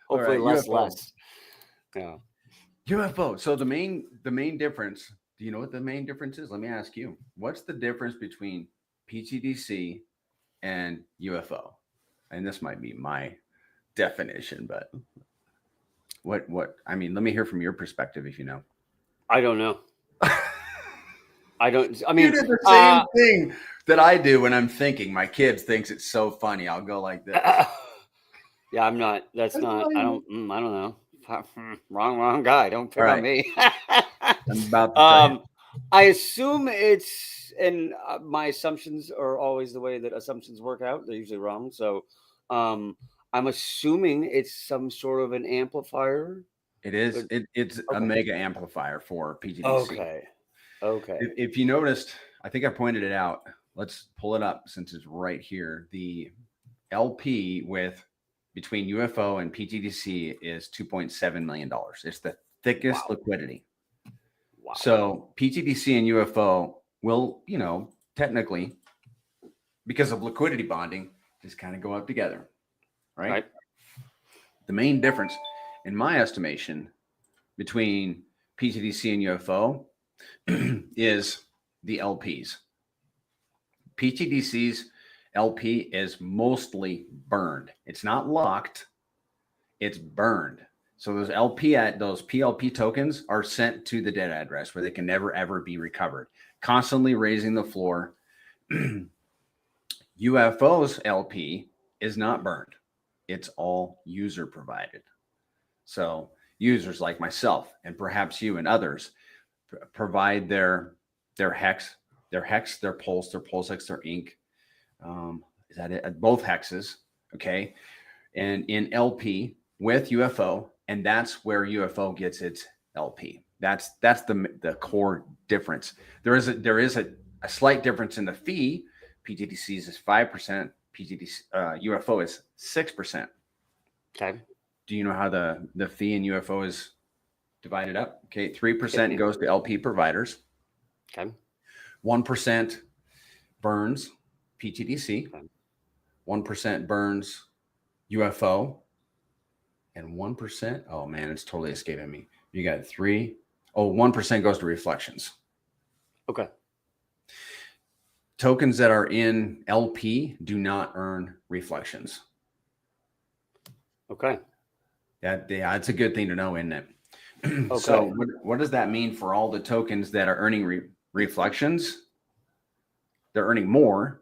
Speaker 2: Hopefully
Speaker 1: right,
Speaker 2: less. Yeah.
Speaker 1: UFO. So the main difference, do you know what the main difference is? Let me ask you. What's the difference between PTDC and UFO? And this might be my definition, but what I mean, let me hear from your perspective if you know.
Speaker 2: I don't know. I mean,
Speaker 1: you did the same thing that I do when I'm thinking. My kids thinks it's so funny. I'll go like this.
Speaker 2: Yeah, I'm not. That's not. I don't know. Wrong guy. Don't pick on me.
Speaker 1: I'm about to
Speaker 2: I assume it's, and my assumptions are always the way that assumptions work out. They're usually wrong. So, I'm assuming it's some sort of an amplifier.
Speaker 1: It is. It's a mega amplifier for PTDC.
Speaker 2: Okay.
Speaker 1: If you noticed, I think I pointed it out. Let's pull it up since it's right here. The LP between UFO and PTDC is $2.7 million. It's the thickest liquidity. Wow. So PTDC and UFO will, technically, because of liquidity bonding, just kind of go up together, right? The main difference, in my estimation, between PTDC and UFO is the LPs. PTDC's LP is mostly burned. It's not locked. It's burned. So those PLP tokens are sent to the dead address where they can never, ever be recovered, constantly raising the floor. UFO's LP is not burned. It's all user provided. So users like myself and perhaps you and others provide their hex, their pulse hex, their ink. Is that it? Both hexes. Okay. And in LP with UFO, and that's where UFO gets its LP. That's the core difference. There is a slight difference in the fee. PTDC's is 5%. UFO is 6%.
Speaker 2: Okay.
Speaker 1: Do you know how the fee in UFO is divided up? Okay, 3% goes to LP providers.
Speaker 2: Okay.
Speaker 1: 1% burns PTDC. 1% burns UFO. And 1%, oh man, it's totally escaping me. You got 1% goes to reflections. Okay. Tokens that are in LP do not earn reflections. Okay. That's a good thing to know, isn't it? Okay. So what does that mean for all the tokens that are earning reflections? They're earning more.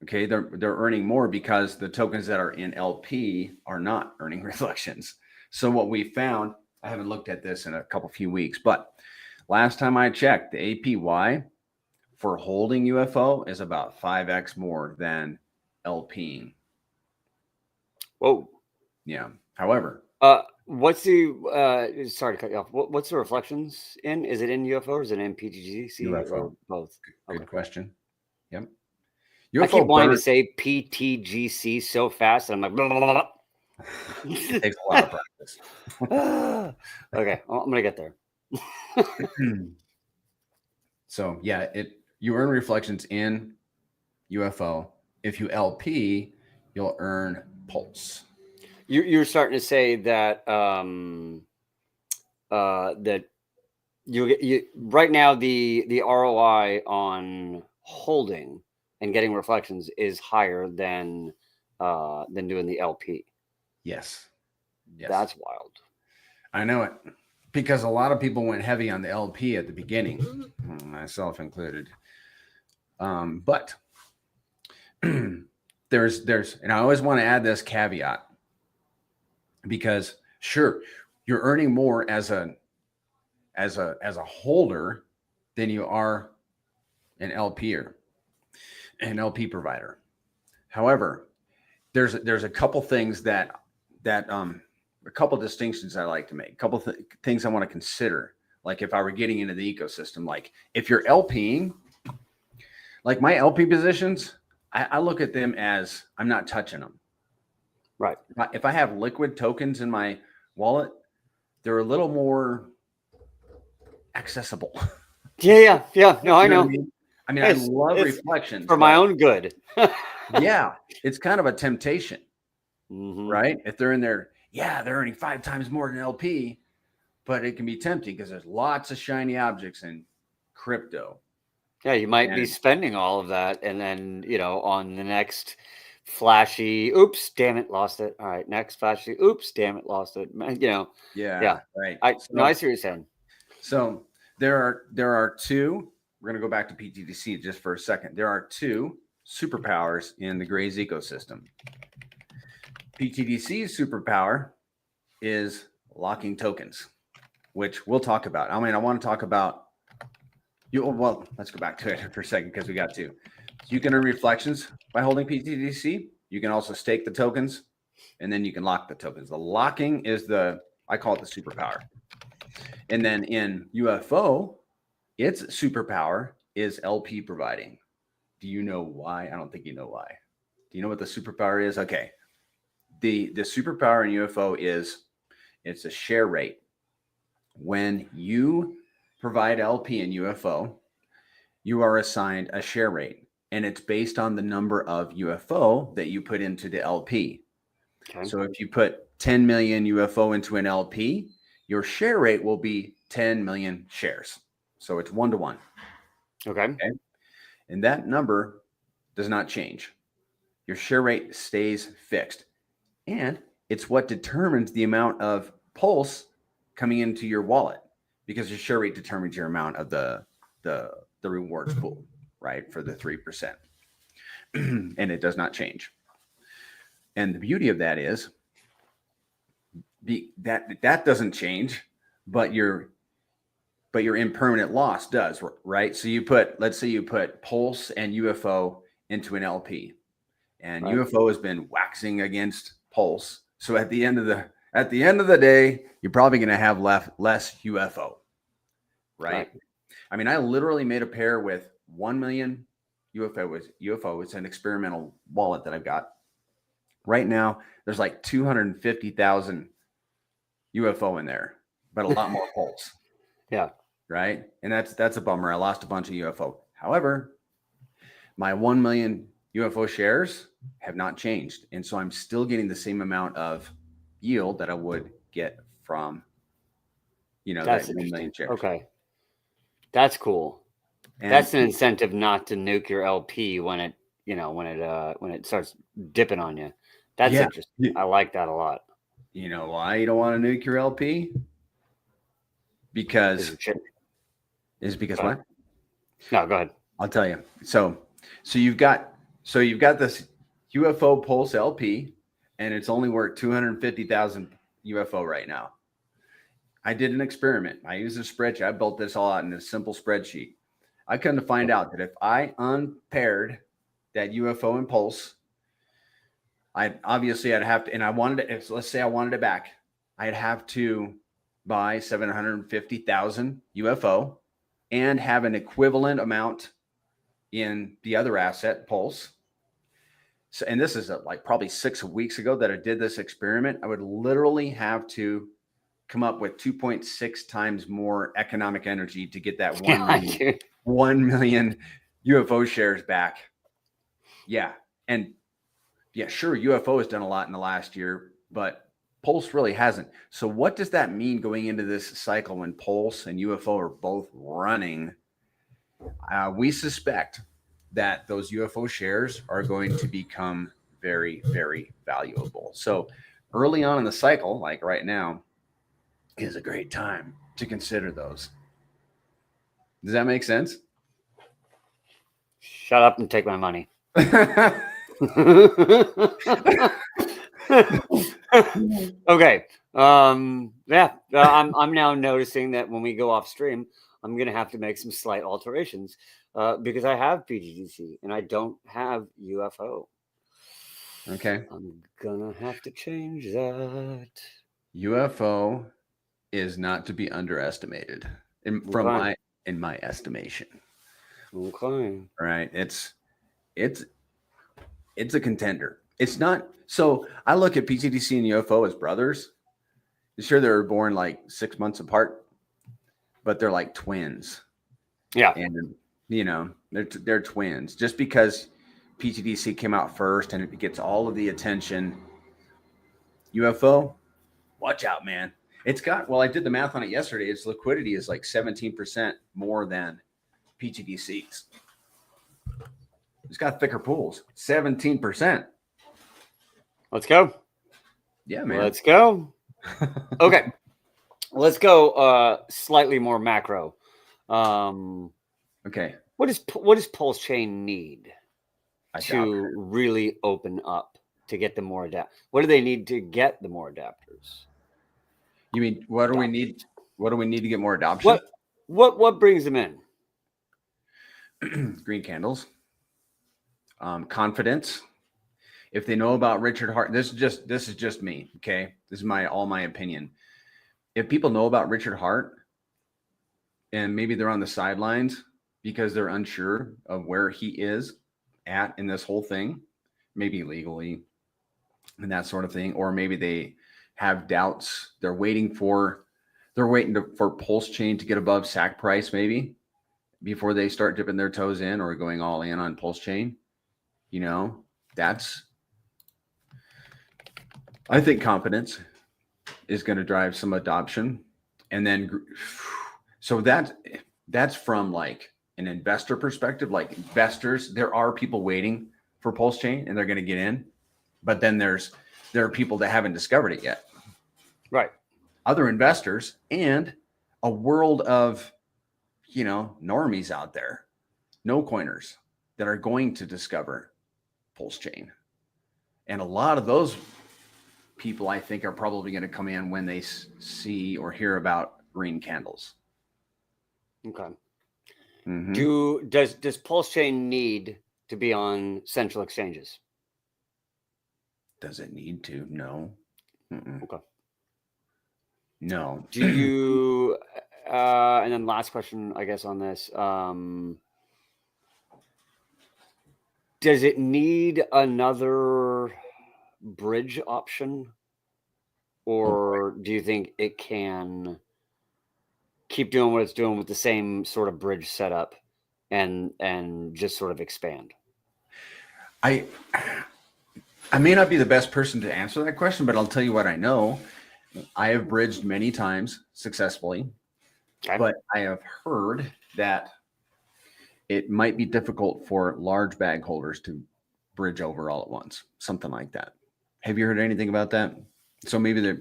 Speaker 1: Okay, they're earning more because the tokens that are in LP are not earning reflections. So what we found, I haven't looked at this in a few weeks, but last time I checked, the APY for holding UFO is about 5x more than LPing.
Speaker 2: Whoa.
Speaker 1: Yeah. However,
Speaker 2: What's the sorry to cut you off. What's the reflections in? Is it in UFO or is it in pTGC or
Speaker 1: UFO.
Speaker 2: both?
Speaker 1: Good question. Yep.
Speaker 2: I keep wanting to
Speaker 1: burn.
Speaker 2: say pTGC so fast, and I'm like, blah, blah, blah,
Speaker 1: It takes a lot of practice.
Speaker 2: blah. Okay, well, I'm gonna get there.
Speaker 1: So yeah, you earn reflections in UFO. If you LP, you'll earn pulse.
Speaker 2: You're starting to say that that you right now the ROI on holding and getting reflections is higher than doing the LP.
Speaker 1: Yes.
Speaker 2: That's wild.
Speaker 1: I know it, because a lot of people went heavy on the LP at the beginning, myself included. But there's, and I always want to add this caveat, because sure, you're earning more as a holder than you are an LPer, an LP provider. However, there's a couple things that a couple distinctions I like to make, a couple things I want to consider. Like if I were getting into the ecosystem, like if you're LPing, like my LP positions, I look at them as I'm not touching them.
Speaker 2: Right.
Speaker 1: If I have liquid tokens in my wallet, they're a little more accessible.
Speaker 2: Yeah. No, I know.
Speaker 1: I mean, I love reflections
Speaker 2: for my own good.
Speaker 1: Yeah, it's kind of a temptation,
Speaker 2: right?
Speaker 1: If they're in there, they're earning 5 times more than LP, but it can be tempting because there's lots of shiny objects in crypto.
Speaker 2: Yeah, you might be spending all of that, and then on the next flashy, oops, damn it, lost it. All right, next flashy, oops, damn it, lost it.
Speaker 1: Yeah, right.
Speaker 2: I see what you're saying.
Speaker 1: So there are two. We're gonna go back to pTGC just for a second. There are two superpowers in the Grays ecosystem. pTGC's superpower is locking tokens, which we'll talk about. I mean, I want to talk about you. Well, let's go back to it for a second because we got two. You can earn reflections by holding pTGC. You can also stake the tokens, and then you can lock the tokens. The locking is I call it the superpower. And then in UFO, its superpower is LP providing. Do you know why? I don't think you know why. Do you know what the superpower is? Okay. The superpower in UFO it's a share rate. When you provide LP in UFO, you are assigned a share rate, and it's based on the number of UFO that you put into the LP. Okay. So if you put 10 million UFO into an LP, your share rate will be 10 million shares. So it's 1-to-1. Okay. And that number does not change. Your share rate stays fixed. And it's what determines the amount of pulse coming into your wallet, because your share rate determines your amount of the rewards pool, right? For the 3%. And it does not change. And the beauty of that is that doesn't change, but your impermanent loss does, right? So let's say you put pulse and UFO into an LP, and UFO has been waxing against pulse. So at the end of the day, you're probably going to have less UFO, right? I mean, I literally made a pair with 1 million UFO. It's an experimental wallet that I've got right now. There's like 250,000 UFO in there, but a lot more pulse.
Speaker 2: Yeah.
Speaker 1: Right. And that's a bummer. I lost a bunch of UFO. However, my 1 million UFO shares have not changed. And so I'm still getting the same amount of yield that I would get from, that 1 million shares.
Speaker 2: Okay. That's cool. And that's an incentive not to nuke your LP when it starts dipping on you. That's interesting. I like that a lot.
Speaker 1: You know why you don't want to nuke your LP? Because what?
Speaker 2: No, go ahead.
Speaker 1: I'll tell you. So you've got this UFO pulse LP, and it's only worth 250,000 UFO right now. I did an experiment. I used a spreadsheet. I built this all out in a simple spreadsheet. I come to find out that if I unpaired that UFO and pulse, I'd have to, and I wanted it. Let's say I wanted it back. I'd have to buy 750,000 UFO and have an equivalent amount in the other asset, Pulse. So, and this is like probably 6 weeks ago that I did this experiment. I would literally have to come up with 2.6 times more economic energy to get that 1 million UFO shares back. Yeah. And yeah, sure, UFO has done a lot in the last year, but Pulse really hasn't. So what does that mean going into this cycle when Pulse and UFO are both running? We suspect that those UFO shares are going to become very, very valuable. So early on in the cycle, like right now, is a great time to consider those. Does that make sense?
Speaker 2: Shut up and take my money. Okay. Yeah. I'm now noticing that when we go off stream, I'm gonna have to make some slight alterations because I have pTGC and I don't have UFO.
Speaker 1: Okay.
Speaker 2: I'm gonna have to change that.
Speaker 1: UFO is not to be underestimated in my estimation.
Speaker 2: Okay.
Speaker 1: Right. It's a contender. It's not. So I look at pTGC and UFO as brothers. Sure, they were born like 6 months apart, but they're like twins.
Speaker 2: Yeah.
Speaker 1: And they're twins. Just because pTGC came out first and it gets all of the attention, UFO, watch out, man. It's got, well, I did the math on it yesterday. Its liquidity is like 17% more than pTGC's. It's got thicker pools, 17%.
Speaker 2: Let's go.
Speaker 1: Yeah, man.
Speaker 2: Let's go. Okay. Let's go slightly more macro.
Speaker 1: Okay.
Speaker 2: What does Pulse Chain need
Speaker 1: I
Speaker 2: to really open up to get the more What do they need to get the more adapters?
Speaker 1: You mean what do we need? What do we need to get more adoption?
Speaker 2: What brings them in?
Speaker 1: Green candles. Confidence. If they know about Richard Hart, this is just me. Okay, this is my opinion. If people know about Richard Hart, and maybe they're on the sidelines because they're unsure of where he is at in this whole thing, maybe legally and that sort of thing, or maybe they have doubts. They're waiting for Pulse Chain to get above SAC price, maybe before they start dipping their toes in or going all in on Pulse Chain. I think confidence is going to drive some adoption. And then, so that's from like an investor perspective, like investors, there are people waiting for Pulse Chain and they're going to get in, but then there are people that haven't discovered it yet.
Speaker 2: Right.
Speaker 1: Other investors and a world of, normies out there, no coiners that are going to discover Pulse Chain. And a lot of those people, I think, are probably going to come in when they see or hear about green candles.
Speaker 2: Okay.
Speaker 1: Mm-hmm.
Speaker 2: Does Pulse Chain need to be on central exchanges?
Speaker 1: Does it need to? No.
Speaker 2: Okay.
Speaker 1: No.
Speaker 2: Do you? And then last question, I guess, on this. Does it need another bridge option, or do you think it can keep doing what it's doing with the same sort of bridge setup and just sort of expand?
Speaker 1: I may not be the best person to answer that question, but I'll tell you what I know. I have bridged many times successfully, but I have heard that it might be difficult for large bag holders to bridge over all at once, something like that. Have you heard anything about that? So maybe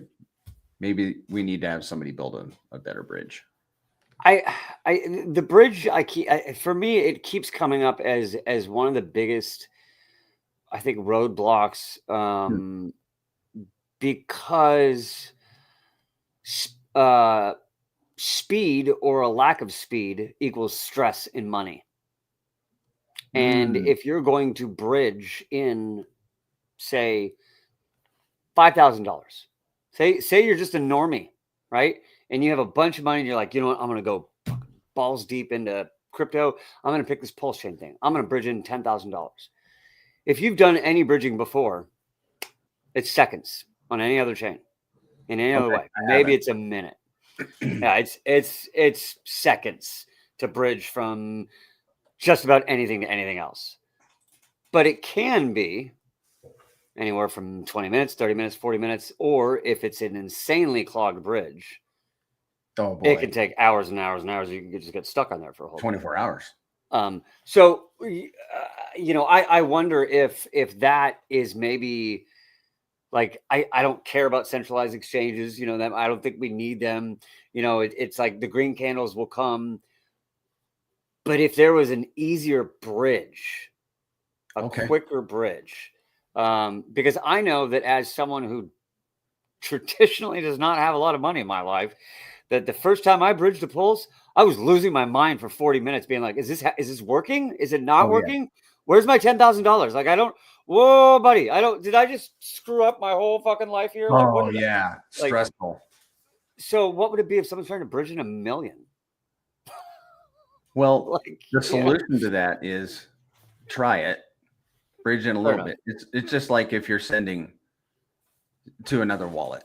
Speaker 1: we need to have somebody build a better bridge.
Speaker 2: The bridge for me, it keeps coming up as one of the biggest, I think, roadblocks, because speed or a lack of speed equals stress in money. And if you're going to bridge in, say, $5,000 Say you're just a normie, right? And you have a bunch of money and you're like, you know what? I'm going to go balls deep into crypto. I'm going to pick this pulse chain thing. I'm going to bridge in $10,000. If you've done any bridging before, it's seconds on any other chain in any other way. Maybe it's a minute. Yeah, it's seconds to bridge from just about anything to anything else. But it can be anywhere from 20 minutes, 30 minutes, 40 minutes, or if it's an insanely clogged bridge,
Speaker 1: oh boy,
Speaker 2: it can take hours and hours and hours. You can just get stuck on there for a whole
Speaker 1: 24 hours.
Speaker 2: So you know, I wonder if that is maybe like I don't care about centralized exchanges. You know, them. I don't think we need them. You know, it's like the green candles will come, but if there was an easier bridge, a quicker bridge, because I know that as someone who traditionally does not have a lot of money in my life, that the first time I bridged a pulse, I was losing my mind for 40 minutes being like, is this working? Is it not working? Yeah. Where's my $10,000? Like, whoa, buddy, did I just screw up my whole fucking life here? Like,
Speaker 1: oh yeah. Stressful.
Speaker 2: Like, so what would it be if someone's trying to bridge in $1 million?
Speaker 1: Well, like, the solution to that is try it, bridge in a little bit. It's just like if you're sending to another wallet.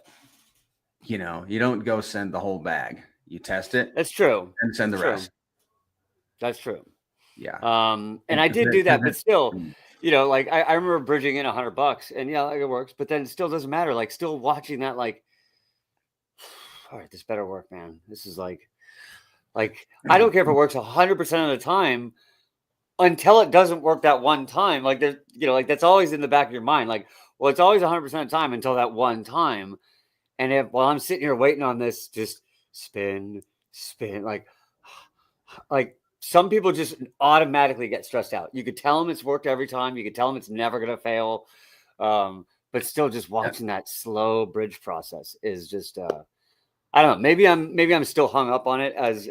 Speaker 1: You know, you don't go send the whole bag. You test it.
Speaker 2: That's true.
Speaker 1: And send the rest.
Speaker 2: That's true.
Speaker 1: Yeah.
Speaker 2: And I did do that, but still, you know, like I remember bridging in $100 and yeah, like it works, but then it still doesn't matter. Like still watching that, like, all right, this better work, man. This is like I don't care if it works 100% of the time until it doesn't work that one time. Like there's, you know, like that's always in the back of your mind. Like, well, it's always 100% of the time until that one time. And while I'm sitting here waiting on this, just spin, like some people just automatically get stressed out. You could tell them it's worked every time. You could tell them it's never going to fail. But still just watching that slow bridge process is just, I don't know. Maybe I'm still hung up on it as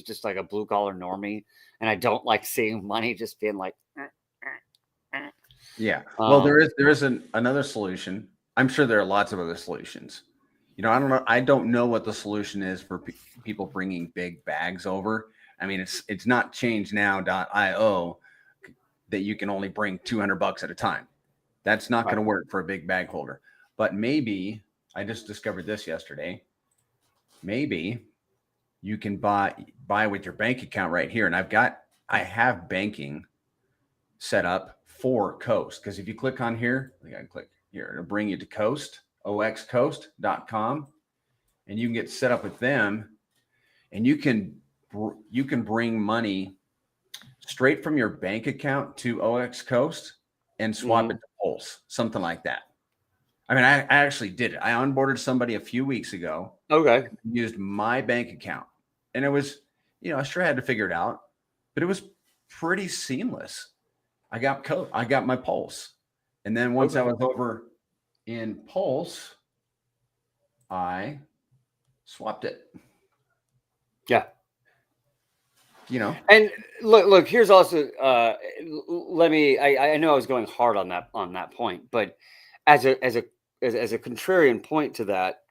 Speaker 2: just like a blue collar normie. And I don't like seeing money just being like,
Speaker 1: yeah. Well, there is another solution. I'm sure there are lots of other solutions. You know, I don't know what the solution is for people bringing big bags over. I mean, it's not changenow.io that you can only bring $200 at a time. That's not going to work for a big bag holder. But maybe, I just discovered this yesterday, maybe you can buy with your bank account right here. And I have banking set up for Coast. Because if you click on here, I think I can click here, it'll bring you to Coast, oxcoast.com, and you can get set up with them, and you can bring money straight from your bank account to OX Coast and swap it to Pulse, something like that. I mean, I actually did it. I onboarded somebody a few weeks ago.
Speaker 2: Okay.
Speaker 1: Used my bank account, and it was, you know, I sure had to figure it out, but it was pretty seamless. I got my Pulse, and then once I was over in Pulse, I swapped it.
Speaker 2: Yeah.
Speaker 1: You know,
Speaker 2: and look, here's also, I know I was going hard on that point, but as a contrarian point to that,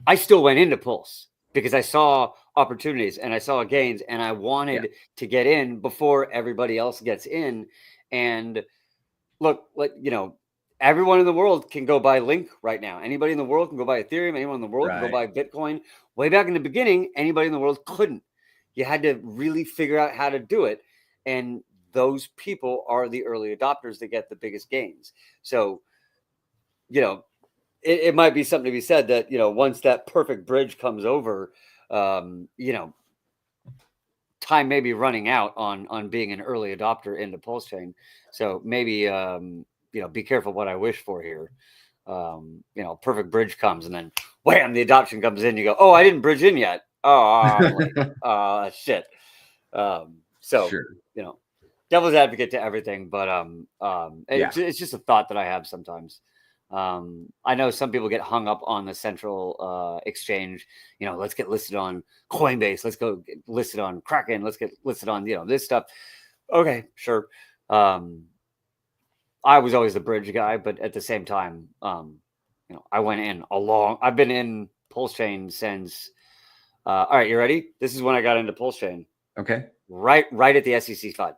Speaker 2: I still went into Pulse because I saw opportunities and I saw gains and I wanted to get in before everybody else gets in. And look, you know, everyone in the world can go buy Link right now. Anybody in the world can go buy Ethereum. Anyone in the world can go buy Bitcoin. Way back in the beginning, anybody in the world couldn't. You had to really figure out how to do it. And those people are the early adopters that get the biggest gains. So, you know, it might be something to be said that, you know, once that perfect bridge comes over, you know, time may be running out on being an early adopter into Pulse Chain. So maybe, you know, be careful what I wish for here. You know, perfect bridge comes and then wham, the adoption comes in. You go, oh, I didn't bridge in yet. Oh, shit. So, sure. You know, devil's advocate to everything, but it's just a thought that I have sometimes. I know some people get hung up on the central exchange. You know, let's get listed on Coinbase. Let's go get listed on Kraken. Let's get listed on, you know, this stuff. Okay, sure. I was always the bridge guy, but at the same time, I went in I've been in pulse chain since. All right, you ready? This is when I got into pulse chain.
Speaker 1: Okay.
Speaker 2: Right at the SEC FUD.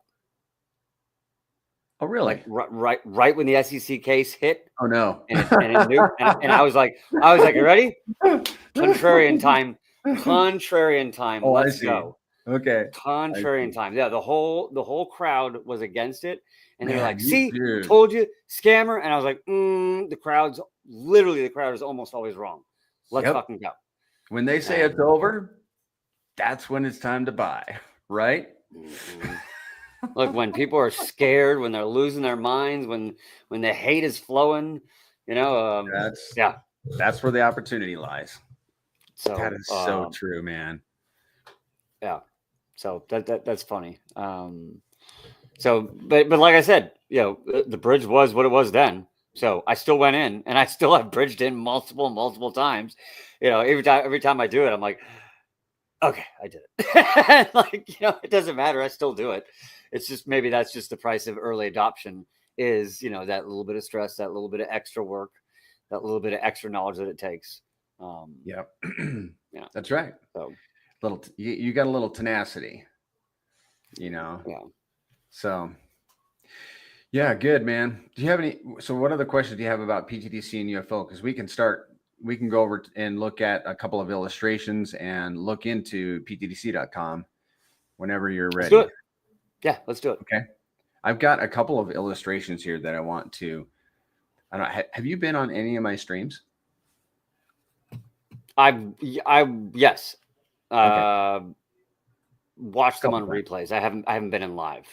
Speaker 1: Oh, really?
Speaker 2: Like right when the SEC case hit.
Speaker 1: Oh no.
Speaker 2: And it nuked, and I was like, you ready? Contrarian time.
Speaker 1: Oh,
Speaker 2: Let's
Speaker 1: I see.
Speaker 2: go.
Speaker 1: Okay.
Speaker 2: Contrarian time. Yeah, the whole crowd was against it, and they're like, "See,
Speaker 1: dude.
Speaker 2: told you, scammer." And I was like, "The crowd is almost always wrong. Let's fucking go."
Speaker 1: When they say it's over, that's when it's time to buy, right?
Speaker 2: Look, when people are scared, when they're losing their minds, when the hate is flowing,
Speaker 1: that's where the opportunity lies.
Speaker 2: So
Speaker 1: that is so true, man.
Speaker 2: Yeah. So that's funny. So but like I said, the bridge was what it was then. So I still went in, and I still have bridged in multiple times. Every time I do it, I'm like, okay, I did it. Like, it doesn't matter. I still do it. It's just, maybe that's just the price of early adoption is, that little bit of stress, that little bit of extra work, that little bit of extra knowledge that it takes.
Speaker 1: Yeah, that's right.
Speaker 2: So
Speaker 1: you got a little tenacity, Yeah. So yeah, good, man. Do you have any? So what other questions do you have about pTGC and UFO? Because we can go over and look at a couple of illustrations and look into ptgc.com whenever you're ready.
Speaker 2: Let's do it. Yeah, let's do it.
Speaker 1: Okay. I've got a couple of illustrations here that I want to. Have you been on any of my streams?
Speaker 2: Yes.
Speaker 1: Okay.
Speaker 2: Watched them on replays. I haven't been in live.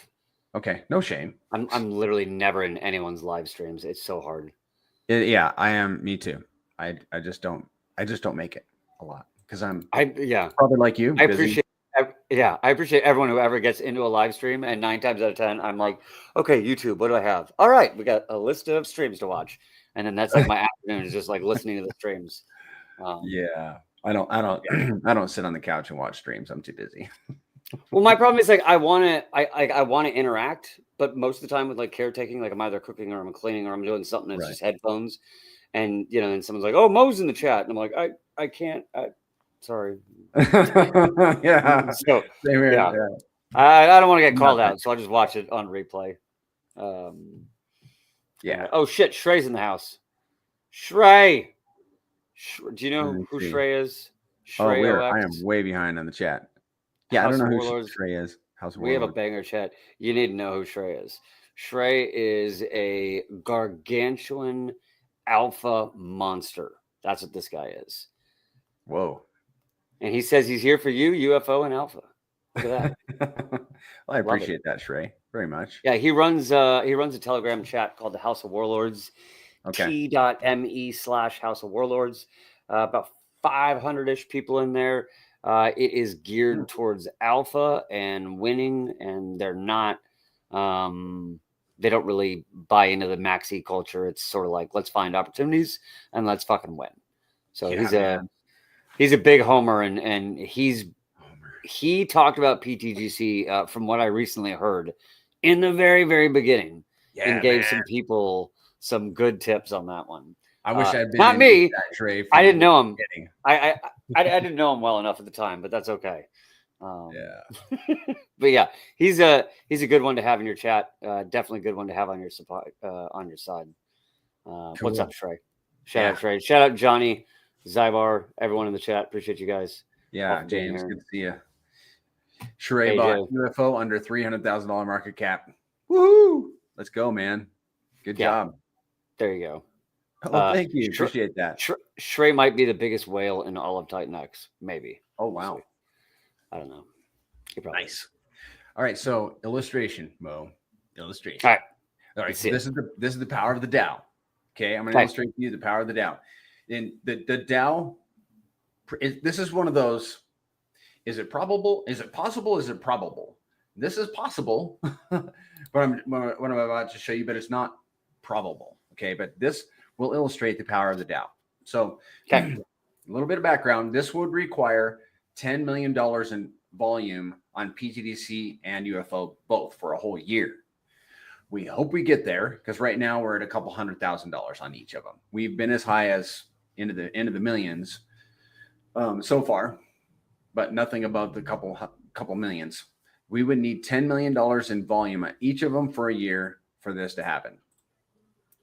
Speaker 1: Okay, no shame.
Speaker 2: I'm literally never in anyone's live streams. It's so hard.
Speaker 1: Yeah, I am. Me too. I just don't make it a lot because probably like you.
Speaker 2: I appreciate everyone who ever gets into a live stream, and 9 times out of 10, I'm like, okay, YouTube, what do I have? All right, we got a list of streams to watch, and then that's like my afternoon is just like listening to the streams.
Speaker 1: Yeah, I don't sit on the couch and watch streams. I'm too busy.
Speaker 2: Well, my problem is like I want to interact, but most of the time with like caretaking, like I'm either cooking or I'm cleaning or I'm doing something that's just headphones, and then someone's like, "Oh, Mo's in the chat," and I'm like, I can't. Sorry.
Speaker 1: Yeah.
Speaker 2: So yeah. I don't want to get called out, so I'll just watch it on replay.
Speaker 1: Yeah.
Speaker 2: Oh shit, Shrey's in the house. Shrey. Do you know who Shrey is? Shrey
Speaker 1: I am way behind on the chat. Yeah,
Speaker 2: House
Speaker 1: I don't know who
Speaker 2: Warlords.
Speaker 1: Shrey is. House of
Speaker 2: We have a
Speaker 1: Warlords.
Speaker 2: banger chat. You need to know who Shrey is. Shrey is a gargantuan alpha monster. That's what this guy is.
Speaker 1: Whoa.
Speaker 2: And he says he's here for you, UFO and alpha. Look at that.
Speaker 1: Well, I appreciate that, Shrey, very much.
Speaker 2: Yeah, he runs a Telegram chat called the House of Warlords.
Speaker 1: Okay.
Speaker 2: T.me/House of Warlords. About 500-ish people in there. It is geared towards alpha and winning, and they're not. They don't really buy into the maxi culture. It's sort of like, let's find opportunities and let's fucking win. So he's a big homer, and he talked about pTGC from what I recently heard in the very, very beginning, and gave some people some good tips on that one.
Speaker 1: I wish I'd been
Speaker 2: not me.
Speaker 1: That, Trey,
Speaker 2: I didn't know him. I didn't know him well enough at the time, but that's okay. But yeah, he's a good one to have in your chat. Definitely a good one to have on your side. Cool. What's up, Shrey? Shout out Shrey. Shout out Johnny, Zybar, everyone in the chat. Appreciate you guys.
Speaker 1: Yeah, James, good to see you. Shrey bought UFO under $300,000 market cap. Woohoo! Let's go, man. Good job.
Speaker 2: There you go.
Speaker 1: Oh, thank you. Appreciate that.
Speaker 2: Shrey might be the biggest whale in all of Titan X, maybe.
Speaker 1: Oh, wow.
Speaker 2: I don't know.
Speaker 1: Nice. All right. So illustration, Mo. Illustration.
Speaker 2: All
Speaker 1: right. So this is the power of the Tao. Okay. I'm going to illustrate to you the power of the Tao. And the Tao, this is one of those. Is it probable? Is it possible? Is it probable? This is possible, but what I'm about to show you, but it's not probable. Okay. But this will illustrate the power of the Tao. So a little bit of background. This would require $10 million in volume on pTGC and UFO both for a whole year. We hope we get there, because right now we're at a couple $100,000 on each of them. We've been as high as into the millions so far, but nothing above the couple millions. We would need $10 million in volume at each of them for a year for this to happen.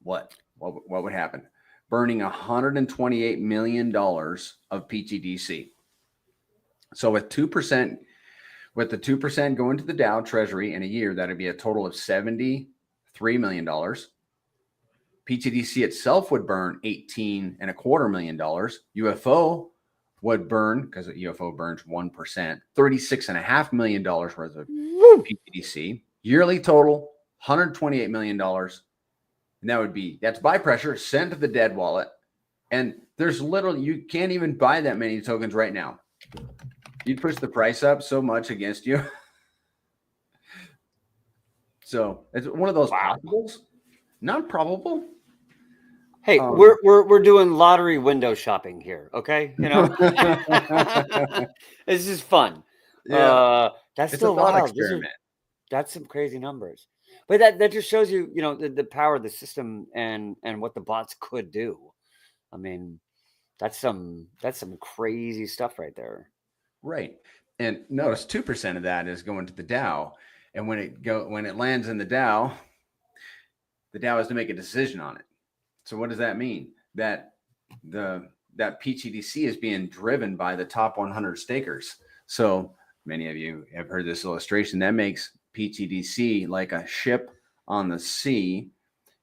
Speaker 1: What would happen? Burning $128 million of pTGC. So with 2%, with the 2% going to the Dow Treasury in a year, that'd be a total of $73 million. pTGC itself would burn $18.25 million. UFO would burn, because UFO burns 1%, $36.5 million worth of pTGC. Yearly total, $128 million. And that's buy pressure sent to the dead wallet. And there's literally, you can't even buy that many tokens right now. You'd push the price up so much against you. So it's one of those possibles, not probable.
Speaker 2: Hey, we're doing lottery window shopping here, okay? You know, this is fun.
Speaker 1: Yeah,
Speaker 2: that's
Speaker 1: it's
Speaker 2: still
Speaker 1: a thought
Speaker 2: wild.
Speaker 1: experiment.
Speaker 2: That's some crazy numbers, but that just shows you, you know, the power of the system and what the bots could do. I mean, that's some crazy stuff right there.
Speaker 1: Right, and notice 2% of that is going to the Dow, and when it lands in the Dow has to make a decision on it. So what does that mean? That pTGC is being driven by the top 100 stakers. So many of you have heard this illustration. That makes pTGC like a ship on the sea.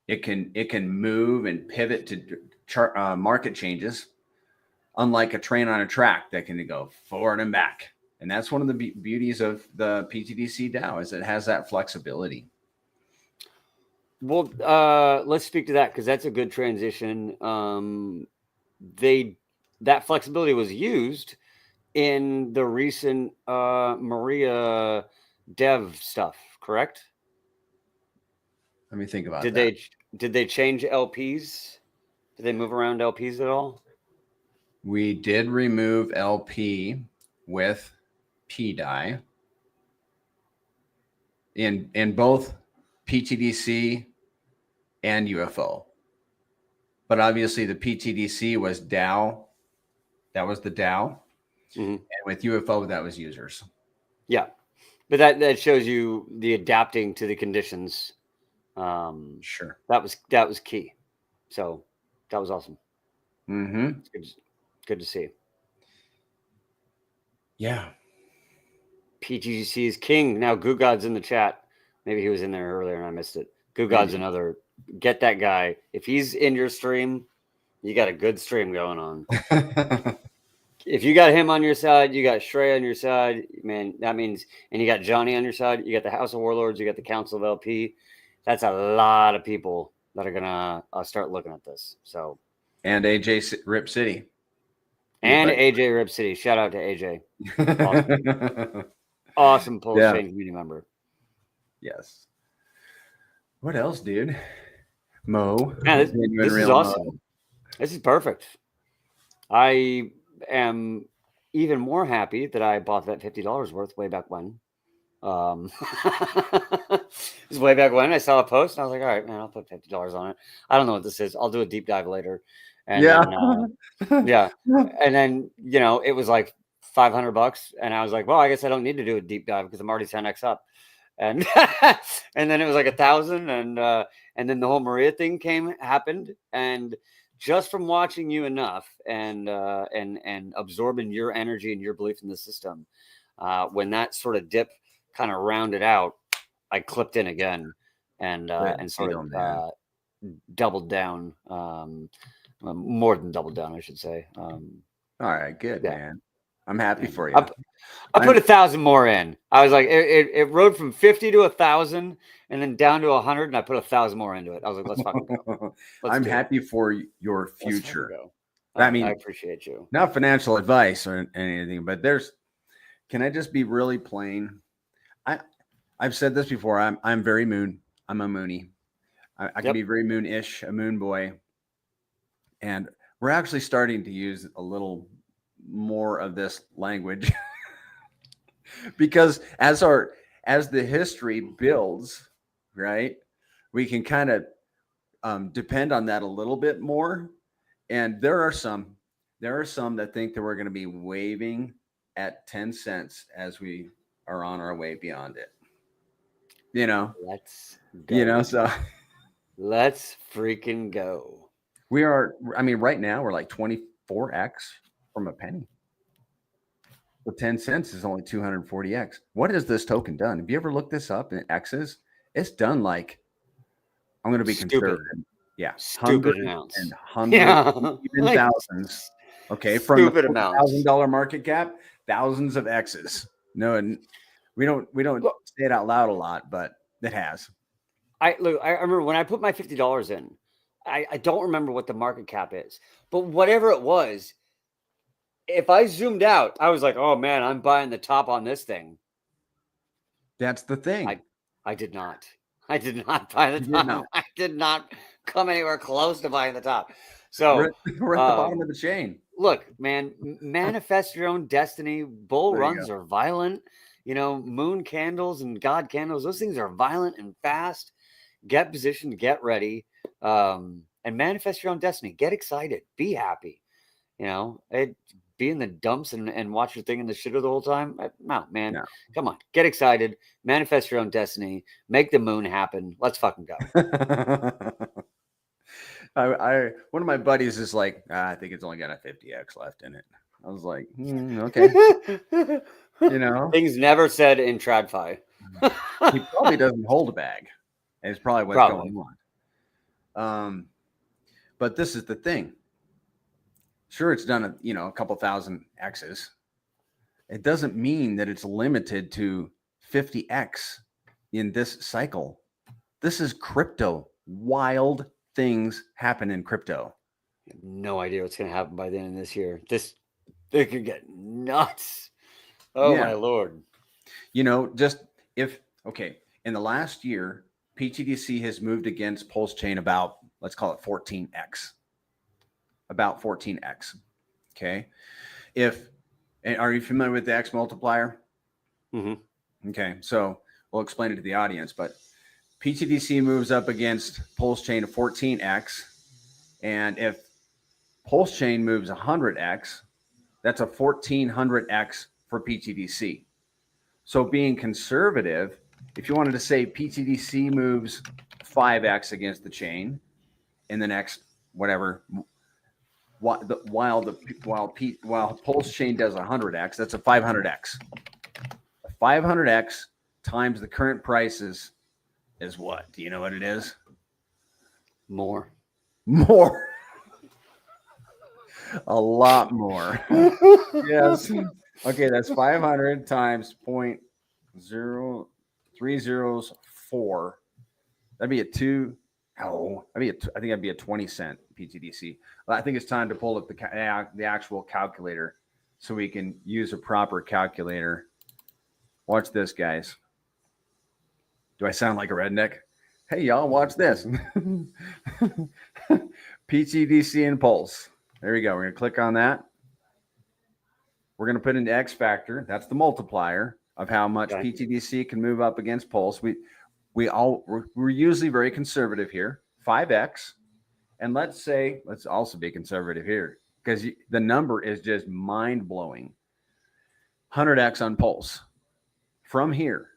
Speaker 1: It can move and pivot to market changes, unlike a train on a track that can go forward and back. And that's one of the beauties of the pTGC Dow, is it has that flexibility.
Speaker 2: Well, let's speak to that, because that's a good transition. That flexibility was used in the recent Maria dev stuff, correct?
Speaker 1: Let me think about
Speaker 2: that. Did they change LPs? Did they move around LPs at all?
Speaker 1: We did remove LP with pDAI in both pTGC and UFO. But obviously the pTGC was Dow. That was the Dow. Mm-hmm. And with UFO, that was users.
Speaker 2: Yeah. But that shows you the adapting to the conditions.
Speaker 1: Sure.
Speaker 2: That was key. So that was awesome.
Speaker 1: Mm-hmm.
Speaker 2: It's good to see.
Speaker 1: Yeah.
Speaker 2: pTGC is king. Now Goo God's in the chat. Maybe he was in there earlier and I missed it. Goo God's another. Get that guy. If he's in your stream, you got a good stream going on. If you got him on your side, you got Shrey on your side, man, that means, and you got Johnny on your side, you got the House of Warlords, you got the Council of LP. That's a lot of people that are going to start looking at this. So,
Speaker 1: and AJ Rip City.
Speaker 2: And AJ Rip City. Shout out to AJ. Awesome, awesome Pulse Chain community member.
Speaker 1: Yes. What else, dude? Mo.
Speaker 2: Yeah, this is awesome. Mo. This is perfect. I am even more happy that I bought that $50 worth way back when. This is way back when I saw a post and I was like, all right, man, I'll put $50 on it. I don't know what this is. I'll do a deep dive later. And then, yeah. And then, you know, it was like $500 and I was like, well, I guess I don't need to do a deep dive because I'm already 10x up. And and then it was like 1,000 and then the whole Maria thing happened, and just from watching you enough and absorbing your energy and your belief in the system, when that sort of dip kind of rounded out, I clipped in again and sort of doubled down, more than doubled down, I should say.
Speaker 1: All right, good, man. I'm happy for you.
Speaker 2: I put 1,000 more in. I was like, it rode from 50 to 1,000 and then down to 100, and I put 1,000 more into it. I was like, let's fucking go.
Speaker 1: I'm happy for your future.
Speaker 2: I mean, I appreciate you.
Speaker 1: Not financial advice or anything, but can I just be really plain? I've said this before. I'm very moon. I'm a moonie. I can be very moon-ish, a moon boy. And we're actually starting to use a little more of this language because as the history builds, right, we can kind of depend on that a little bit more. And there are some that think that we're going to be waving at 10 cents as we are on our way beyond it.
Speaker 2: Let's go.
Speaker 1: So
Speaker 2: Let's freaking go.
Speaker 1: we are, I mean, right now we're like 24x from a penny. The 10 cents is only 240x. What has this token done? Have you ever looked this up in X's? It's done like, I'm going to be conservative. Yeah.
Speaker 2: Stupid amounts.
Speaker 1: And hundreds, even thousands. Okay. From the $1,000 market cap, thousands of X's. No, and we don't say it out loud a lot, but it has.
Speaker 2: I remember when I put my $50 in, I don't remember what the market cap is, but whatever it was, if I zoomed out, I was like, oh man, I'm buying the top on this thing.
Speaker 1: That's the thing.
Speaker 2: I did not. I did not buy the top. I did not come anywhere close to buying the top. So
Speaker 1: we're at the bottom of the chain.
Speaker 2: Look, man, manifest your own destiny. Bull runs are violent. Moon candles and God candles, those things are violent and fast. Get positioned, get ready, and manifest your own destiny. Get excited. Be happy. Be in the dumps and watch your thing in the shitter the whole time. No, man. No. Come on. Get excited. Manifest your own destiny. Make the moon happen. Let's fucking go.
Speaker 1: One of my buddies is like, I think it's only got a 50x left in it. I was like, okay.
Speaker 2: Things never said in TradFi.
Speaker 1: He probably doesn't hold a bag. It's probably what's going on. But this is the thing. Sure, it's done a couple thousand X's. It doesn't mean that it's limited to 50x in this cycle. This is crypto. Wild things happen in crypto.
Speaker 2: I have no idea what's going to happen by the end of this year. It could get nuts. Oh, my Lord.
Speaker 1: In the last year, pTGC has moved against Pulse Chain about, let's call it 14x. About 14x. Okay. Are you familiar with the X multiplier?
Speaker 2: Mm-hmm.
Speaker 1: Okay. So we'll explain it to the audience, but pTGC moves up against Pulse Chain of 14x. And if Pulse Chain moves 100x, that's a 1400x for pTGC. So being conservative, if you wanted to say pTGC moves 5x against the chain in the next whatever, while Pulse Chain does 100x, that's a 500x. 500x times the current prices is what? Do you know what it is?
Speaker 2: More.
Speaker 1: A lot more. Yes. Okay, that's 500 times 0.0304. That'd be a 2. Oh, I think that'd be a 20 cent pTGC. Well, I think it's time to pull up the actual calculator so we can use a proper calculator. Watch this, guys. Do I sound like a redneck? Hey, y'all, watch this. pTGC and Pulse. There we go. We're going to click on that. We're going to put in the X factor. That's the multiplier of how much pTGC can move up against Pulse. We're usually very conservative here, 5x. And let's also be conservative here because the number is just mind-blowing. 100x on Pulse. From here,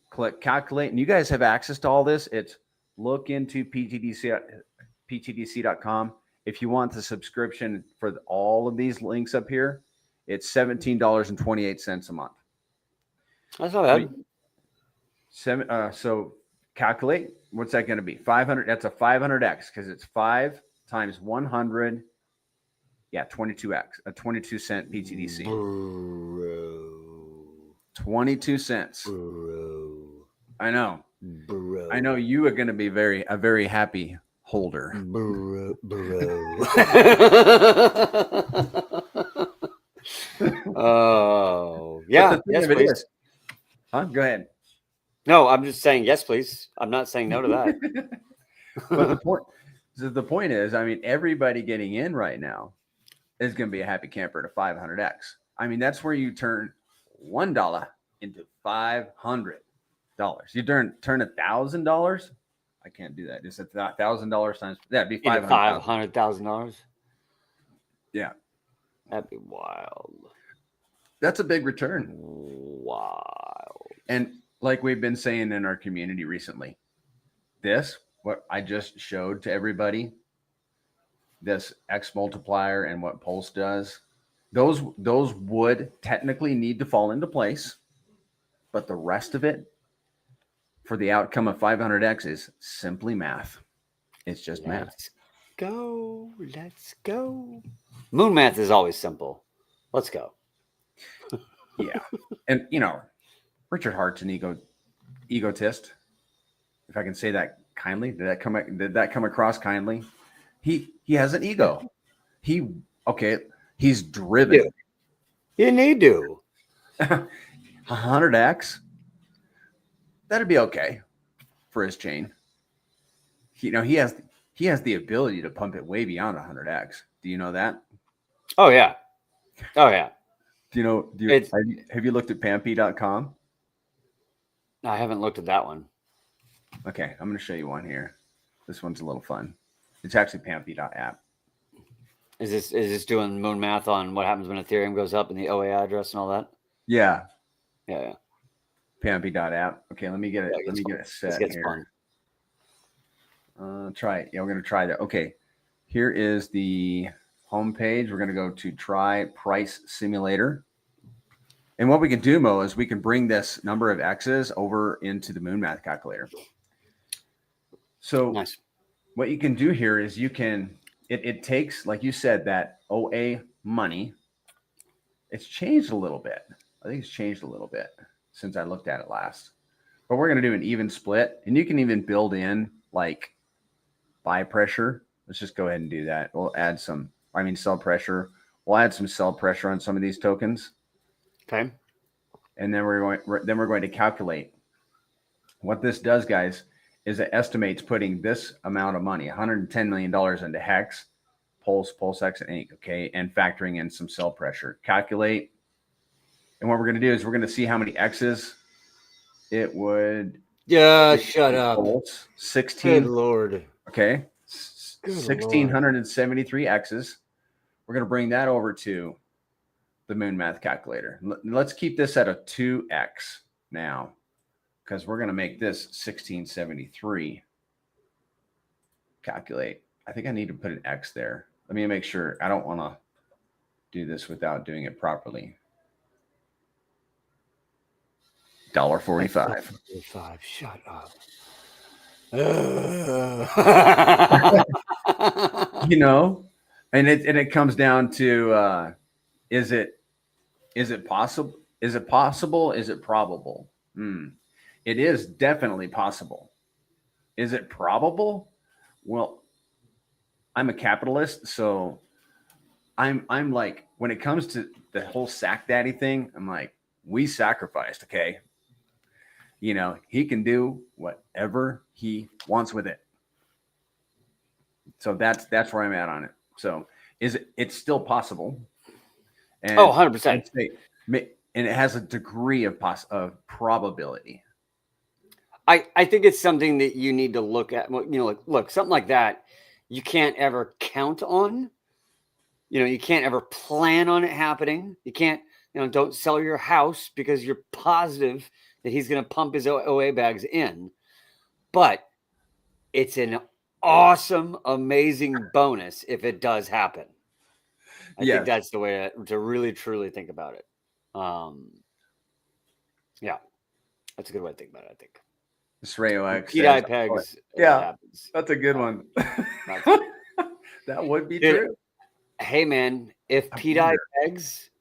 Speaker 1: click calculate. And you guys have access to all this. It's look into ptgc.com. If you want the subscription for all of these links up here, it's $17.28 a month.
Speaker 2: That's not bad.
Speaker 1: So calculate. What's that going to be? 500. That's a 500x because it's 5 times 100. Yeah, 22x. A 22 cent pTGC.
Speaker 2: Bro.
Speaker 1: 22 cents.
Speaker 2: Bro.
Speaker 1: I know.
Speaker 2: Bro.
Speaker 1: I know you are going to be a very happy holder.
Speaker 2: Bro. Oh, yeah. Yes, please.
Speaker 1: Huh? Go ahead.
Speaker 2: No, I'm just saying yes, please. I'm not saying no to that.
Speaker 1: But the point is, I mean, everybody getting in right now is going to be a happy camper to 500x. I mean, that's where you turn $1 into $500. You turn $1,000 I can't do that. It's $1,000 times. That'd be
Speaker 2: $500,000.
Speaker 1: Yeah,
Speaker 2: That'd be wild.
Speaker 1: that's a big return.
Speaker 2: Wild.
Speaker 1: And like we've been saying in our community recently, what I just showed to everybody, this X multiplier and what Pulse does, those would technically need to fall into place, but the rest of it for the outcome of 500X is simply math. It's just math.
Speaker 2: Let's go. Moon math is always simple. Let's go.
Speaker 1: Yeah. And Richard Hart's an egotist, if I can say that kindly. Did that come across kindly? He has an ego. He's driven.
Speaker 2: You need to.
Speaker 1: 100X, that'd be okay for his chain. He has the ability to pump it way beyond 100X. Do you know that?
Speaker 2: Oh yeah.
Speaker 1: Have you looked at Pampy.com?
Speaker 2: I haven't looked at that one.
Speaker 1: Okay, I'm going to show you one here. This one's a little fun. It's actually Pampy.app.
Speaker 2: Is this doing moon math on what happens when Ethereum goes up and the OA address and all that?
Speaker 1: Yeah.
Speaker 2: Yeah.
Speaker 1: Pampy.app. Okay, let me get it. Let me get it set here. Try it. Yeah, we're going to try that. Okay, here is the home page. We're going to go to try price simulator. And what we can do, Mo, is we can bring this number of X's over into the moon math calculator. So
Speaker 2: nice.
Speaker 1: What you can do here is it takes, like you said, that OA money. It's changed a little bit. I think it's changed a little bit since I looked at it last. But we're going to do an even split. And you can even build in like buy pressure. Let's just go ahead and do that. We'll add sell pressure. We'll add some sell pressure on some of these tokens.
Speaker 2: Okay.
Speaker 1: And then we're going to calculate. What this does, guys, is it estimates putting this amount of money, $110 million into Hex, Pulse X, and Ink, okay, and factoring in some sell pressure. Calculate. And what we're going to do is we're going to see how many X's it would.
Speaker 2: Yeah, shut up.
Speaker 1: 16.
Speaker 2: Good Lord.
Speaker 1: Okay. 1,673 X's. We're going to bring that over to the moon math calculator. Let's keep this at a 2X now, because we're going to make this 1,673. Calculate. I think I need to put an X there. Let me make sure. I don't want to do this without doing it properly. $1.45.
Speaker 2: Shut up.
Speaker 1: And it comes down to is it possible? Is it possible? Is it probable? It is definitely possible. Is it probable? Well, I'm a capitalist, so I'm like, when it comes to the whole sack daddy thing, I'm like, we sacrificed, okay? He can do whatever he wants with it. So that's where I'm at on it. So it's still possible. And
Speaker 2: 100%.
Speaker 1: And it has a degree of probability.
Speaker 2: I think it's something that you need to look at. Look, something like that, you can't ever count on. You can't ever plan on it happening. You can't, don't sell your house because you're positive that he's going to pump his OA bags in. But it's an awesome, amazing bonus if it does happen. I think that's the way to really, truly think about it. Yeah, that's a good way to think about it, I think.
Speaker 1: Srayo X.
Speaker 2: PDI pegs.
Speaker 1: Yeah, that's a good one. That would be true.
Speaker 2: Hey, man, if PDI pegs,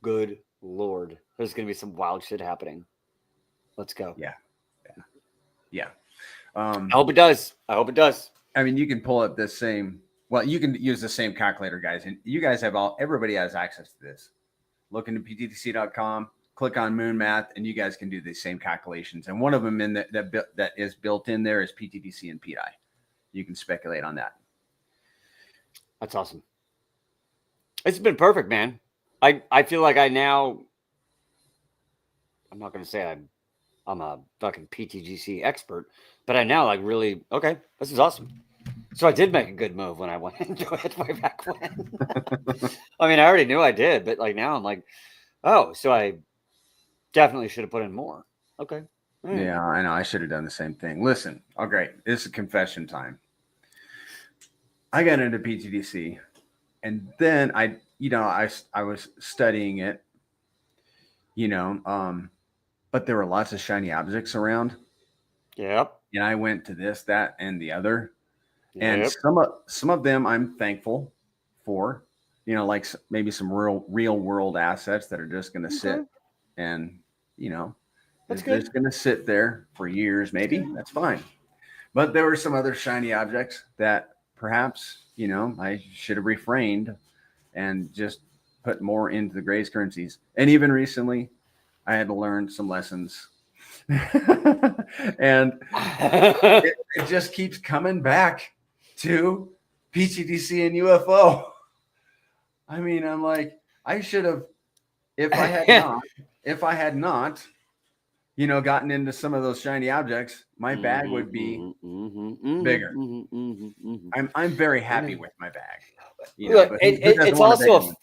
Speaker 2: good Lord, there's going to be some wild shit happening. Let's go.
Speaker 1: Yeah.
Speaker 2: I hope it does.
Speaker 1: I mean, you can pull up this same. Well, you can use the same calculator, guys, and you guys everybody has access to this. Look into ptgc.com, click on Moon Math, and you guys can do the same calculations. And one of them that is built in there is PTGC and PDI. You can speculate on that.
Speaker 2: That's awesome. It's been perfect, man. I feel like I'm not going to say I'm a fucking pTGC expert, but I now like really, okay, this is awesome. So I did make a good move when I went into it way back when. I mean, I already knew I did, but like now I'm like, oh, so I definitely should have put in more. Okay.
Speaker 1: Yeah, I know. I should have done the same thing. Listen, oh great, this is confession time. I got into pTGC, and then I was studying it, but there were lots of shiny objects around.
Speaker 2: Yep.
Speaker 1: And I went to this, that, and the other. And
Speaker 2: Yep.
Speaker 1: some of them I'm thankful for, like maybe some real world assets that are just going to sit and,
Speaker 2: That's
Speaker 1: they're
Speaker 2: good.
Speaker 1: just going to sit there for years. Maybe that's fine. But there were some other shiny objects that perhaps, I should have refrained and just put more into the Grays currencies. And even recently, I had to learn some lessons. And it just keeps coming back to pTGC and UFO. I mean, I'm like, I should have, if I had not, gotten into some of those shiny objects, my bag would be bigger. I'm very happy with my bag.
Speaker 2: Look,
Speaker 1: But
Speaker 2: it's also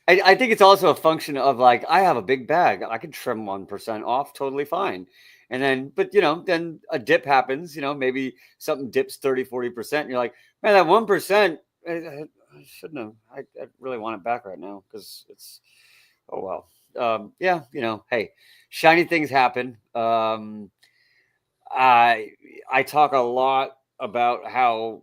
Speaker 2: I think it's also a function of like I have a big bag. I could trim 1% off totally fine. And then, but then a dip happens, maybe something dips 30-40%. And you're like, man, that 1%, I shouldn't have. I really want it back right now because it's, oh, well. Yeah, hey, shiny things happen. I talk a lot about how,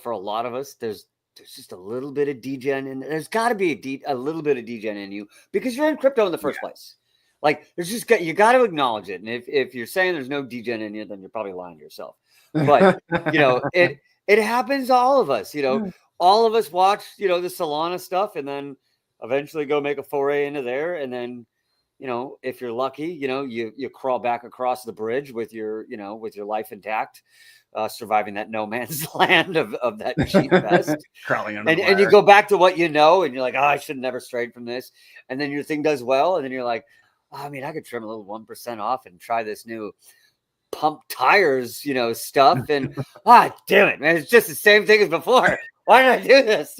Speaker 2: for a lot of us, there's just a little bit of degen in there. There's got to be a little bit of degen in you because you're in crypto in the first place. Like there's just you got to acknowledge it. And if you're saying there's no degen in you, then you're probably lying to yourself. But it happens to all of us. All of us watch the Solana stuff and then eventually go make a foray into there, and then if you're lucky, you crawl back across the bridge with your life intact. Surviving that no man's land of that cheap vest.
Speaker 1: Crawling under
Speaker 2: and you go back to what and you're like, oh, I should have never strayed from this. And then your thing does well, and then you're like, oh, I mean, I could trim a little 1% off and try this new pump tires, stuff. And damn it, man, it's just the same thing as before. Why did I do this?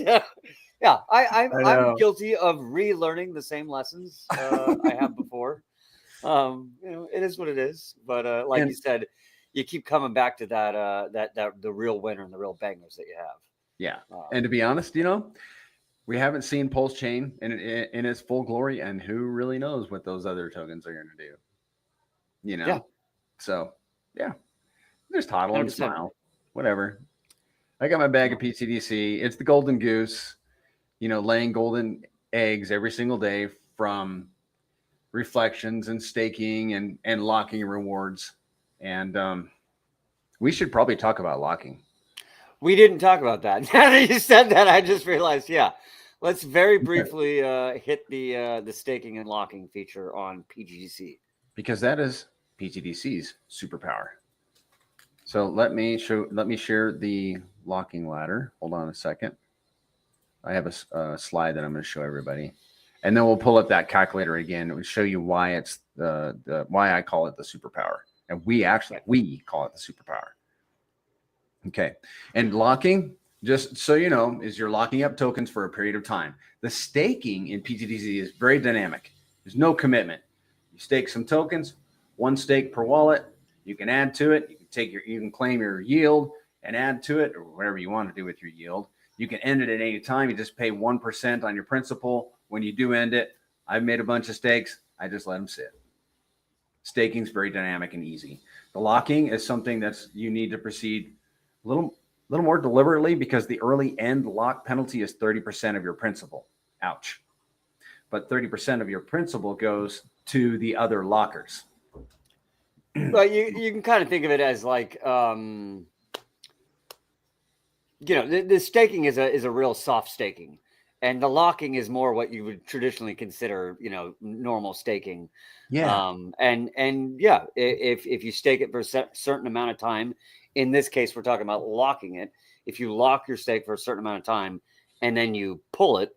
Speaker 2: Yeah, I'm guilty of relearning the same lessons I have before. It is what it is. But like you said, you keep coming back to that the real winner and the real bangers that you have.
Speaker 1: Yeah, and to be honest, we haven't seen Pulse Chain in its full glory, and who really knows what those other tokens are going to do?
Speaker 2: Yeah.
Speaker 1: So yeah, just toddle and smile, whatever. I got my bag of pTGC. It's the golden goose, laying golden eggs every single day from reflections and staking and locking rewards. And we should probably talk about locking.
Speaker 2: We didn't talk about that. Now that you said that, I just realized, let's very briefly hit the staking and locking feature on pTGC.
Speaker 1: Because that is pTGC's superpower. So let me share the locking ladder. Hold on a second. I have a slide that I'm going to show everybody. And then we'll pull up that calculator again. It will show you why it's why I call it the superpower. And we call it the superpower. Okay. And locking, just so you know, is you're locking up tokens for a period of time. The staking in pTGC is very dynamic. There's no commitment. You stake some tokens, one stake per wallet. You can add to it. You can claim your yield and add to it, or whatever you want to do with your yield. You can end it at any time. You just pay 1% on your principal. When you do end it, I've made a bunch of stakes. I just let them sit. Staking is very dynamic and easy. The locking is something that's you need to proceed a little more deliberately because the early end lock penalty is 30% of your principal. Ouch. But 30% of your principal goes to the other lockers.
Speaker 2: Well, you can kind of think of it as like, the staking is a real soft staking. And the locking is more what you would traditionally consider, normal staking.
Speaker 1: Yeah.
Speaker 2: If you stake it for a certain amount of time, in this case, we're talking about locking it. If you lock your stake for a certain amount of time and then you pull it,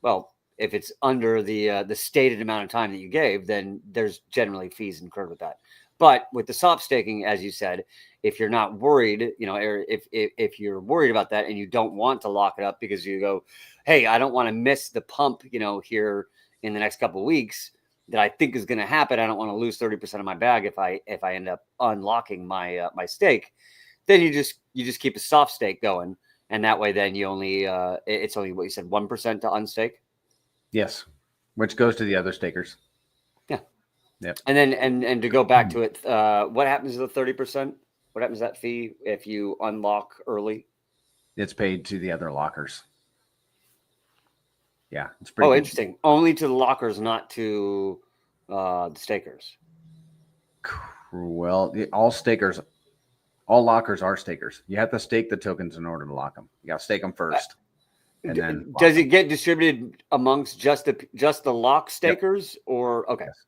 Speaker 2: well, if it's under the stated amount of time that you gave, then there's generally fees incurred with that. But with the soft staking, as you said, if you're not worried, or if you're worried about that and you don't want to lock it up because you go, hey, I don't want to miss the pump, here in the next couple of weeks that I think is going to happen. I don't want to lose 30% of my bag if I end up unlocking my my stake. Then you just keep a soft stake going, and that way then you only it's only what you said 1% to unstake.
Speaker 1: Yes, which goes to the other stakers.
Speaker 2: Yeah.
Speaker 1: Yep.
Speaker 2: And then and to go back to it, what happens to the 30%? What happens to that fee if you unlock early?
Speaker 1: It's paid to the other lockers. Yeah, it's pretty.
Speaker 2: Oh,
Speaker 1: cool.
Speaker 2: interesting. Only to the lockers, not to the stakers.
Speaker 1: Well, all lockers are stakers. You have to stake the tokens in order to lock them. You got to stake them first. And then
Speaker 2: does it get distributed amongst just the lock stakers, or okay?
Speaker 1: Yes.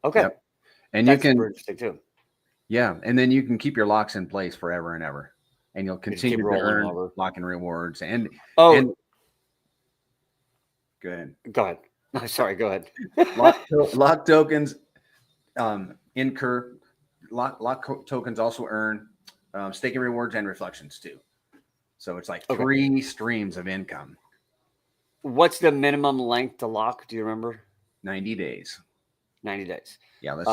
Speaker 2: Okay,
Speaker 1: yep. And
Speaker 2: that's
Speaker 1: you can
Speaker 2: super interesting too.
Speaker 1: Yeah, and then you can keep your locks in place forever and ever, and you'll continue to earn locking rewards. And go ahead.
Speaker 2: Go ahead. No, sorry. Go ahead.
Speaker 1: lock tokens incur. Lock tokens also earn staking rewards and reflections too. So it's like 3 streams of income.
Speaker 2: What's the minimum length to lock? Do you remember?
Speaker 1: 90 days.
Speaker 2: 90 days.
Speaker 1: Yeah. Let's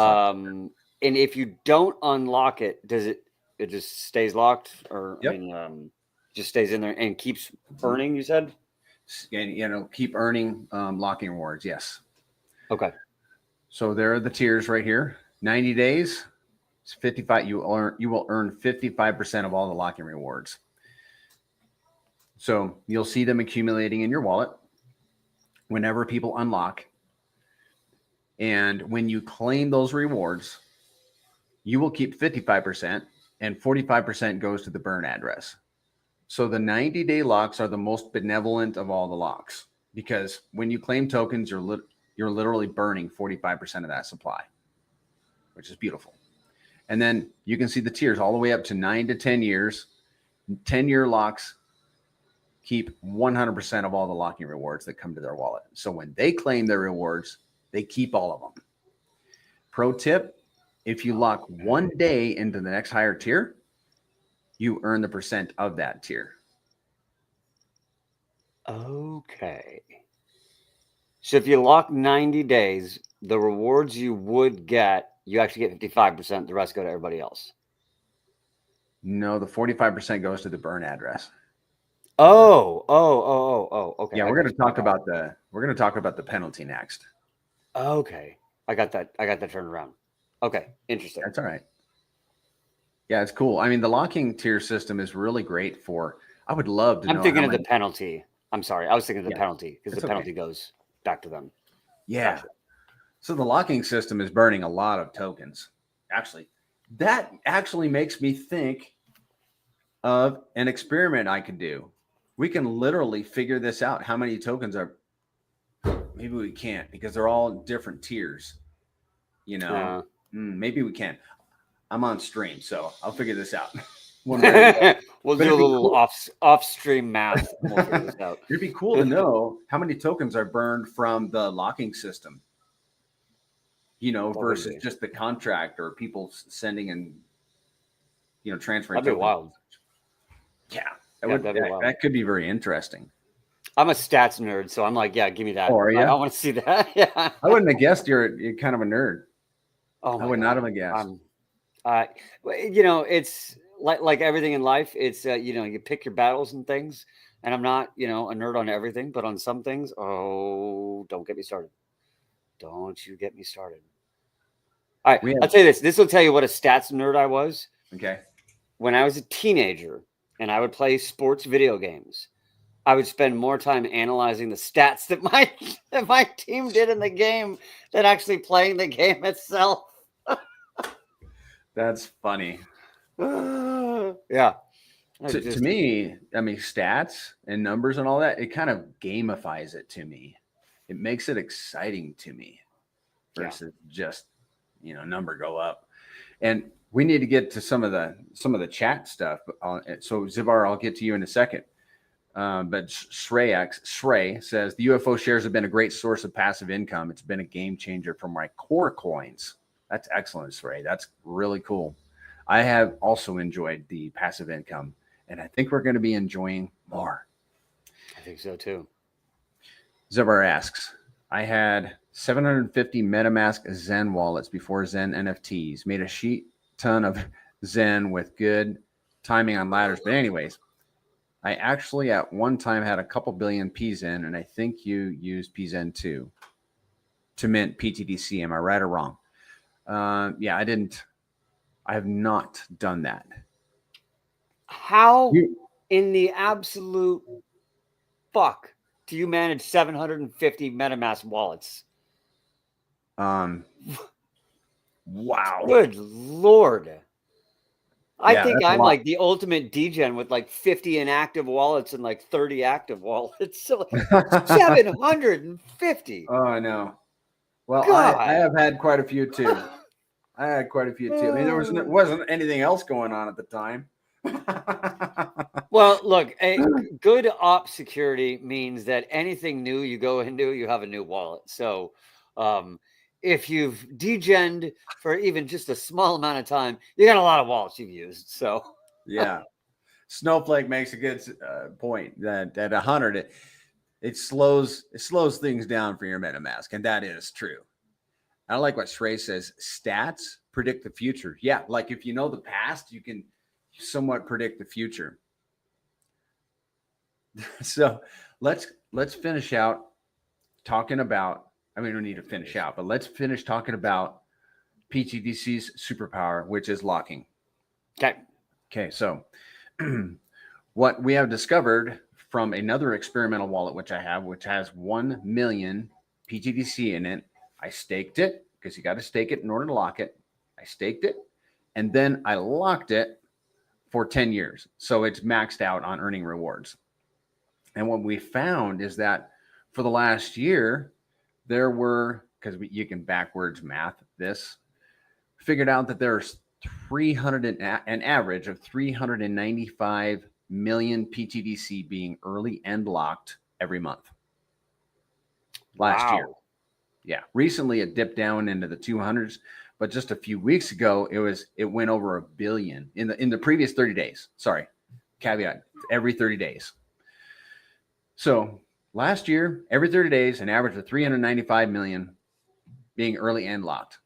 Speaker 2: and if you don't unlock it, does it just stays locked, or
Speaker 1: yep.
Speaker 2: I mean, just stays in there and keeps earning? You said,
Speaker 1: and keep earning locking rewards. Yes.
Speaker 2: Okay.
Speaker 1: So there are the tiers right here. 90 days. It's 55. You will earn 55% of all the locking rewards. So you'll see them accumulating in your wallet whenever people unlock. And when you claim those rewards, you will keep 55% and 45% goes to the burn address. So the 90-day locks are the most benevolent of all the locks, because when you claim tokens, you're literally burning 45% of that supply, which is beautiful. And then you can see the tiers all the way up to 9 to 10 years. 10-year locks keep 100% of all the locking rewards that come to their wallet. So when they claim their rewards, they keep all of them. Pro tip, if you lock 1 day into the next higher tier, you earn the percent of that tier.
Speaker 2: Okay. So if you lock 90 days, the rewards you would get, you actually get 55%. The rest go to everybody else.
Speaker 1: No, the 45% goes to the burn address.
Speaker 2: Oh. Okay.
Speaker 1: Yeah, we're going to talk about the penalty next.
Speaker 2: Okay. I got that turned around. Okay. Interesting.
Speaker 1: That's all right. Yeah, it's cool. I mean, the locking tier system is really great for, I would love to know.
Speaker 2: I'm thinking of the penalty. I'm sorry. I was thinking of the penalty, because the penalty goes back to them.
Speaker 1: Yeah.
Speaker 2: Gotcha.
Speaker 1: So the locking system is burning a lot of tokens. Actually, that actually makes me think of an experiment I could do. We can literally figure this out. How many tokens are, maybe we can't, because they're all different tiers. Maybe we can. I'm on stream, so I'll figure this out.
Speaker 2: We'll do a little off-stream math. And we'll figure this out.
Speaker 1: It'd be cool to know how many tokens are burned from the locking system, versus just the contract or people sending and, transferring.
Speaker 2: That'd be wild.
Speaker 1: Yeah, that could be very interesting.
Speaker 2: I'm a stats nerd, so I'm like, yeah, give me that.
Speaker 1: Oh, are you?
Speaker 2: I want to see that. Yeah.
Speaker 1: I wouldn't have guessed you're kind of a nerd.
Speaker 2: Oh,
Speaker 1: I would not have guessed.
Speaker 2: It's like everything in life. It's you pick your battles and things. And I'm not, a nerd on everything, but on some things, don't get me started. Don't you get me started. All right, I'll tell you this. This will tell you what a stats nerd I was.
Speaker 1: Okay.
Speaker 2: When I was a teenager and I would play sports video games, I would spend more time analyzing the stats that my team did in the game than actually playing the game itself.
Speaker 1: That's funny.
Speaker 2: Yeah.
Speaker 1: To me, I mean, stats and numbers and all that, it kind of gamifies it to me. It makes it exciting to me versus just, number go up. And we need to get to some of the chat stuff. So Zivar, I'll get to you in a second. But Shrey says the UFO shares have been a great source of passive income. It's been a game changer for my core coins. That's excellent, Ray. That's really cool. I have also enjoyed the passive income, and I think we're going to be enjoying more.
Speaker 2: I think so too.
Speaker 1: Zubar asks, I had 750 MetaMask Zen wallets before Zen NFTs. Made a sheet ton of Zen with good timing on ladders. But anyways, I actually at one time had a couple billion PZen, and I think you used PZen too to mint pTGC. Am I right or wrong? Yeah, I didn't. I have not done that.
Speaker 2: How in the absolute fuck do you manage 750 MetaMask wallets?
Speaker 1: Wow.
Speaker 2: Good Lord. I
Speaker 1: Yeah,
Speaker 2: think
Speaker 1: that's a
Speaker 2: I'm
Speaker 1: lot.
Speaker 2: like the ultimate degen with like 50 inactive wallets and like 30 active wallets. So like 750.
Speaker 1: Oh, I know. Well, I
Speaker 2: God.
Speaker 1: have had quite a few too. I had quite a few too. I mean, there wasn't anything else going on at the time.
Speaker 2: Well, look, good op security means that anything new you go into, you have a new wallet. So if you've degened for even just a small amount of time, you got a lot of wallets you've used. So
Speaker 1: yeah, Snowflake makes a good point that at 100 it slows things down for your MetaMask, and that is true. I like what Shrey says. Stats predict the future. Yeah, like if you know the past, you can somewhat predict the future. So let's finish out talking about. I mean, we don't need to finish out, but let's finish talking about pTGC's superpower, which is locking. Okay. So what we have discovered from another experimental wallet, which I have, which has 1 million pTGC in it. I staked it because you got to stake it in order to lock it. I staked it, and then I locked it for 10 years. So it's maxed out on earning rewards. And what we found is that for the last year, there were, because you can backwards math this, figured out that there's an average of 395 million pTGC being early and locked every month. Last year. Yeah. Recently it dipped down into the 200s, but just a few weeks ago it went over 1 billion in the previous 30 days. Sorry. Caveat, every 30 days. So last year, every 30 days, an average of 395 million being early and locked.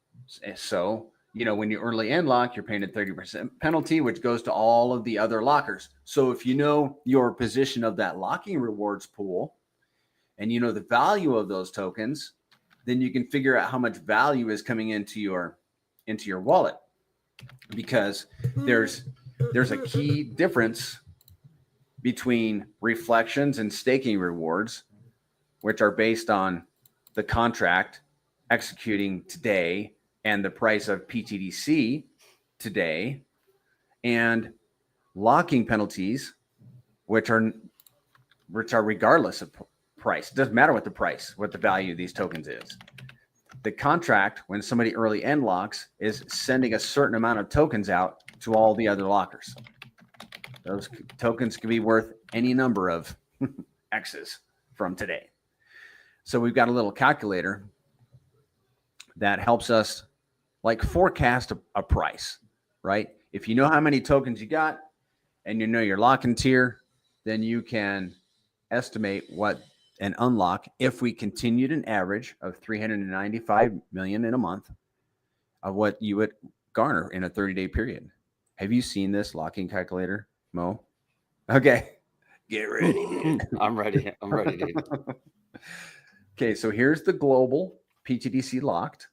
Speaker 1: So, when you early and lock, you're paying a 30% penalty, which goes to all of the other lockers. So if you know your position of that locking rewards pool and you know the value of those tokens, then you can figure out how much value is coming into your wallet, because there's a key difference between reflections and staking rewards, which are based on the contract executing today and the price of pTGC today, and locking penalties, which are regardless of price. It doesn't matter what the value of these tokens is. The contract, when somebody early end locks, is sending a certain amount of tokens out to all the other lockers. Those tokens can be worth any number of X's from today. So we've got a little calculator that helps us like forecast a price, right? If you know how many tokens you got and you know your locking tier, then you can estimate what an unlock, if we continued an average of 395 million in a month, of what you would garner in a 30-day period. Have you seen this locking calculator, Mo? Okay. Get ready, dude.
Speaker 2: I'm ready. I'm ready, dude.
Speaker 1: Okay, so here's the global pTGC locked.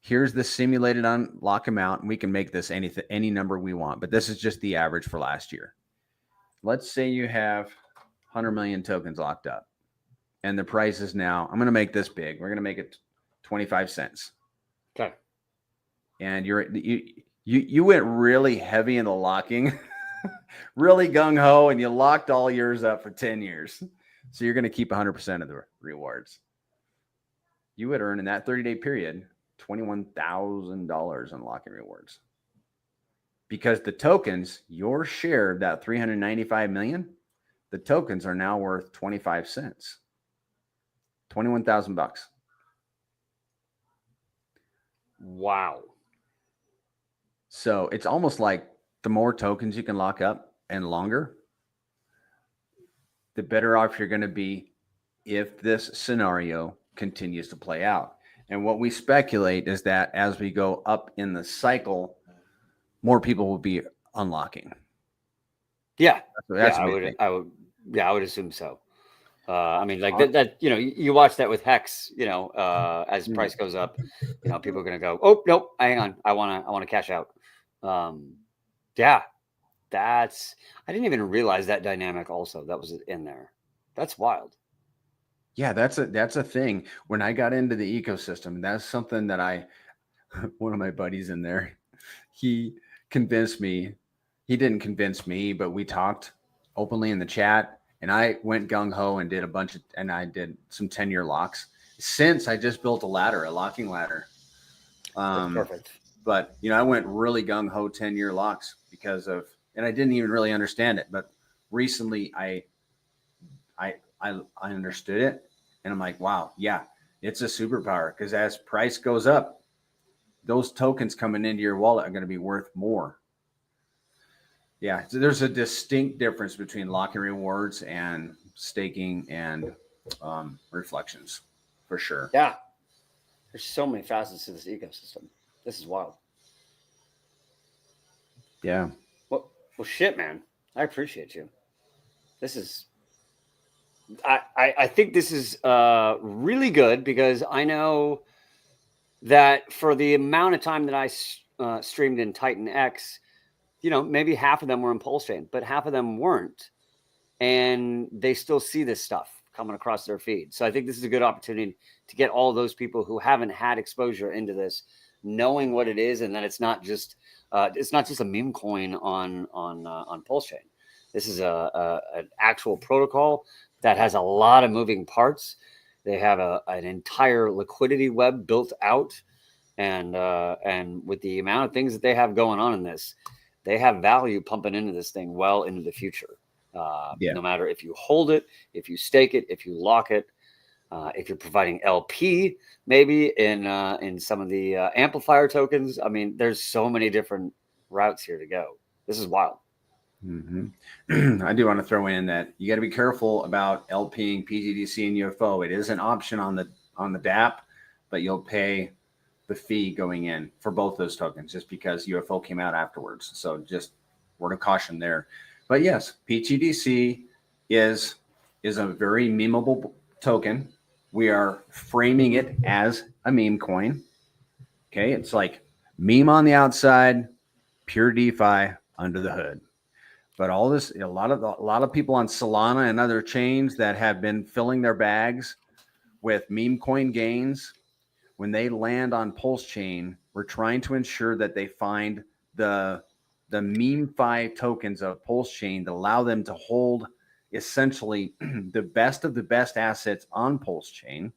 Speaker 1: Here's the simulated unlock amount, and we can make this any number we want, but this is just the average for last year. Let's say you have 100 million tokens locked up, and the price is now, I'm going to make this big. We're going to make it 25 cents.
Speaker 2: Okay.
Speaker 1: And you went really heavy in the locking, really gung-ho, and you locked all yours up for 10 years. So you're going to keep 100% of the rewards. You would earn in that 30-day period $21,000 in locking rewards. Because the tokens, your share of that 395 million, the tokens are now worth 25 cents. $21,000.
Speaker 2: Wow.
Speaker 1: So it's almost like the more tokens you can lock up and longer, the better off you're going to be if this scenario continues to play out. And what we speculate is that as we go up in the cycle, more people will be unlocking.
Speaker 2: Yeah.
Speaker 1: That's
Speaker 2: I would assume so. I mean, like that, you watch that with Hex, as price goes up, people are going to go, oh, nope, hang on. I want to cash out. Yeah, I didn't even realize that dynamic also that was in there. That's wild.
Speaker 1: Yeah, that's a thing. When I got into the ecosystem, that's something that one of my buddies in there, he convinced me. He didn't convince me, but we talked openly in the chat, and I went gung ho and I did some 10-year locks. Since I just built a locking ladder.
Speaker 2: That's perfect.
Speaker 1: But I went really gung ho 10-year locks and I didn't even really understand it. But recently, I understood it, and I'm like, wow, yeah, it's a superpower, because as price goes up, those tokens coming into your wallet are going to be worth more. Yeah, so there's a distinct difference between locking rewards and staking and reflections, for sure.
Speaker 2: Yeah, there's so many facets to this ecosystem. This is wild.
Speaker 1: Yeah.
Speaker 2: Well, shit, man. I appreciate you. This is. I think this is really good, because I know that for the amount of time that I streamed in Titan X, maybe half of them were in Pulse Chain, but half of them weren't. And they still see this stuff coming across their feed. So I think this is a good opportunity to get all those people who haven't had exposure into this, knowing what it is, and that it's not just a meme coin on Pulse Chain. This is an actual protocol that has a lot of moving parts. They have an entire liquidity web built out, and with the amount of things that they have going on in this, they have value pumping into this thing well into the future. No matter if you hold it, if you stake it, if you lock it, if you're providing LP, maybe in some of the amplifier tokens. I mean, there's so many different routes here to go. This is wild.
Speaker 1: Mm-hmm. I do want to throw in that you got to be careful about LPing pTGC and UFO. It is an option on the DApp, but you'll pay the fee going in for both those tokens, just because UFO came out afterwards. So just word of caution there. But yes, pTGC is a very memeable token. We are framing it as a meme coin. Okay, it's like meme on the outside, pure DeFi under the hood. But all this, a lot of people on Solana and other chains that have been filling their bags with meme coin gains, when they land on Pulse Chain, we're trying to ensure that they find the meme-fi tokens of Pulse Chain that allow them to hold essentially the best of the best assets on Pulse Chain,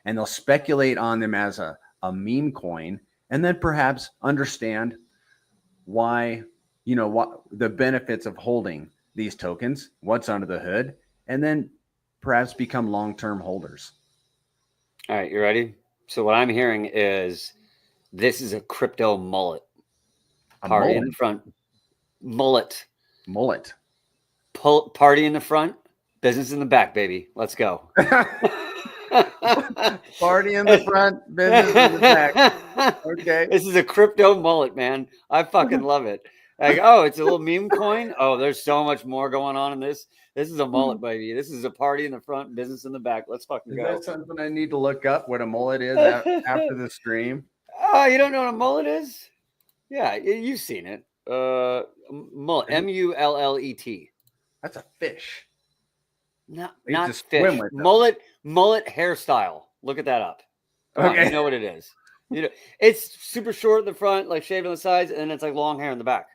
Speaker 1: and they'll speculate on them as a meme coin, and then perhaps understand why, what the benefits of holding these tokens, what's under the hood, and then perhaps become long-term holders.
Speaker 2: All right, you ready? So what I'm hearing is this is a crypto mullet. Party in the front. Mullet. Party in the front, business in the back, baby. Let's go.
Speaker 1: Party in the front, business in the back. Okay.
Speaker 2: This is a crypto mullet, man. I fucking love it. Like, oh, it's a little meme coin. Oh, there's so much more going on in this. This is a mullet, baby. This is a party in the front, business in the back. Let's fucking go.
Speaker 1: Is that something I need to look up, what a mullet is after the stream?
Speaker 2: Oh, you don't know what a mullet is? Yeah, you've seen it. Mullet, M-U-L-L-E-T.
Speaker 1: That's a fish.
Speaker 2: Not fish. Mullet hairstyle. Look at that up. Okay, you know what it is. It's super short in the front, like shaved on the sides, and then it's like long hair in the back.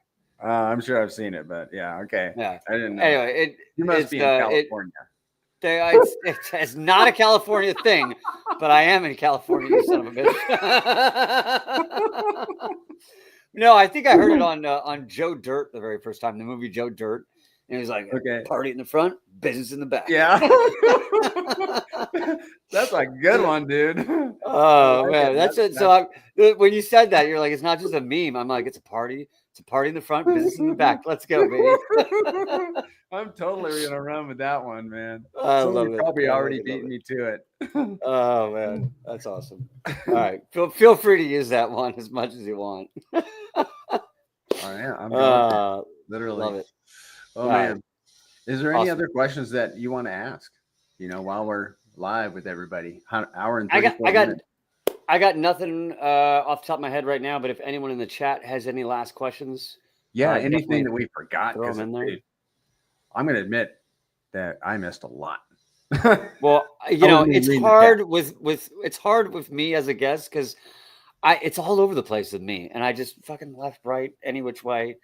Speaker 1: I'm sure I've seen it, but yeah, okay.
Speaker 2: Yeah,
Speaker 1: I didn't know.
Speaker 2: Anyway,
Speaker 1: you must be in California.
Speaker 2: It's not a California thing, but I am in California, you son of a bitch. No, I think I heard it on Joe Dirt the very first time, the movie Joe Dirt. And he was like,
Speaker 1: Okay.
Speaker 2: party in the front, business in the back.
Speaker 1: Yeah. That's a good one, dude.
Speaker 2: Oh man, that's it. So when you said that, you're like, it's not just a meme. I'm like, it's a party. It's a party in the front, business in the back. Let's go, baby.
Speaker 1: I'm totally gonna run with that one, man.
Speaker 2: I
Speaker 1: Somebody
Speaker 2: love it.
Speaker 1: probably
Speaker 2: I
Speaker 1: already
Speaker 2: love
Speaker 1: beat
Speaker 2: it.
Speaker 1: me to it.
Speaker 2: Oh man, that's awesome. All right, feel free to use that one as much as you want.
Speaker 1: Oh yeah, I'm going literally.
Speaker 2: Love it.
Speaker 1: Oh man,
Speaker 2: right.
Speaker 1: Is there any
Speaker 2: Awesome.
Speaker 1: other questions that you want to ask? While we're live with everybody, hour and 34
Speaker 2: I got
Speaker 1: minutes.
Speaker 2: I got nothing off the top of my head right now, but if anyone in the chat has any last questions,
Speaker 1: Yeah, anything that we forgot,
Speaker 2: throw them in there.
Speaker 1: I'm going to admit that I missed a lot.
Speaker 2: Well, it's hard it's hard with me as a guest because it's all over the place with me, and I just fucking left, right, any which way.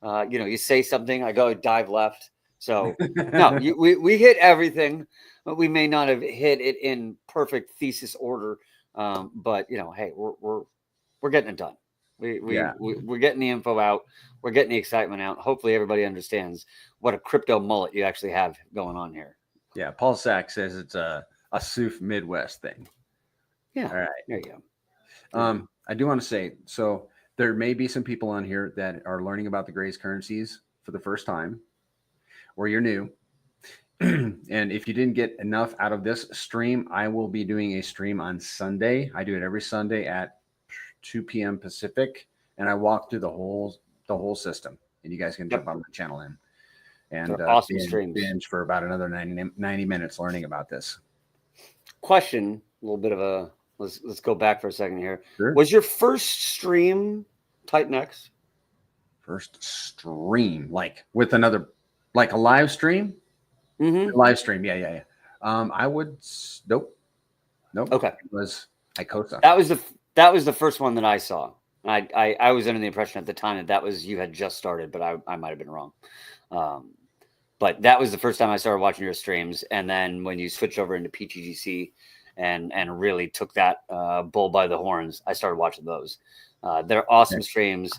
Speaker 2: You say something, I go dive left. So no, we hit everything, but we may not have hit it in perfect thesis order. But hey, we're getting it done. We're getting the info out. We're getting the excitement out. Hopefully, everybody understands what a crypto mullet you actually have going on here.
Speaker 1: Yeah, Paul Sack says it's a SUF Midwest thing.
Speaker 2: Yeah.
Speaker 1: All right.
Speaker 2: There you go.
Speaker 1: I do want to say, so there may be some people on here that are learning about the Grays Currencies for the first time, or you're new. And if you didn't get enough out of this stream, I will be doing a stream on Sunday. I do it every Sunday at 2 p.m. Pacific, and I walk through the whole system. And you guys can jump on my channel and
Speaker 2: awesome streams.
Speaker 1: Binge for about another 90 minutes learning about this.
Speaker 2: Question, a little bit of a let's go back for a second here.
Speaker 1: Sure.
Speaker 2: Was your first stream Titan X?
Speaker 1: First stream, like with another, like a live stream?
Speaker 2: Mm-hmm.
Speaker 1: Live stream, yeah. I would nope.
Speaker 2: Okay.
Speaker 1: It was Icosa.
Speaker 2: That was the first one that I saw. I was under the impression at the time that was you had just started, but I might have been wrong. But that was the first time I started watching your streams, and then when you switched over into pTGC and really took that bull by the horns, I started watching those. They're awesome streams.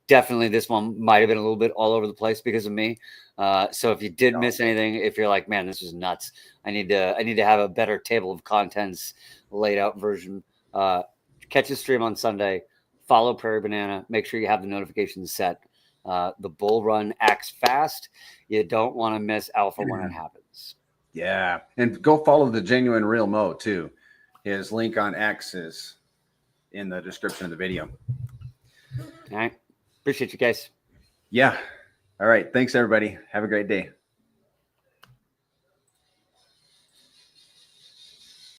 Speaker 2: Definitely, this one might have been a little bit all over the place because of me. So if you did miss anything, if you're like, man, this was nuts, I need to have a better table of contents laid out version. Catch the stream on Sunday. Follow Prairie Banana. Make sure you have the notifications set. The bull run acts fast. You don't want to miss alpha when it happens.
Speaker 1: Yeah, and go follow the Genuine Real Moe too. His link on X is in the description of the video.
Speaker 2: All right. Appreciate you guys.
Speaker 1: Yeah. All right. Thanks, everybody. Have a great day.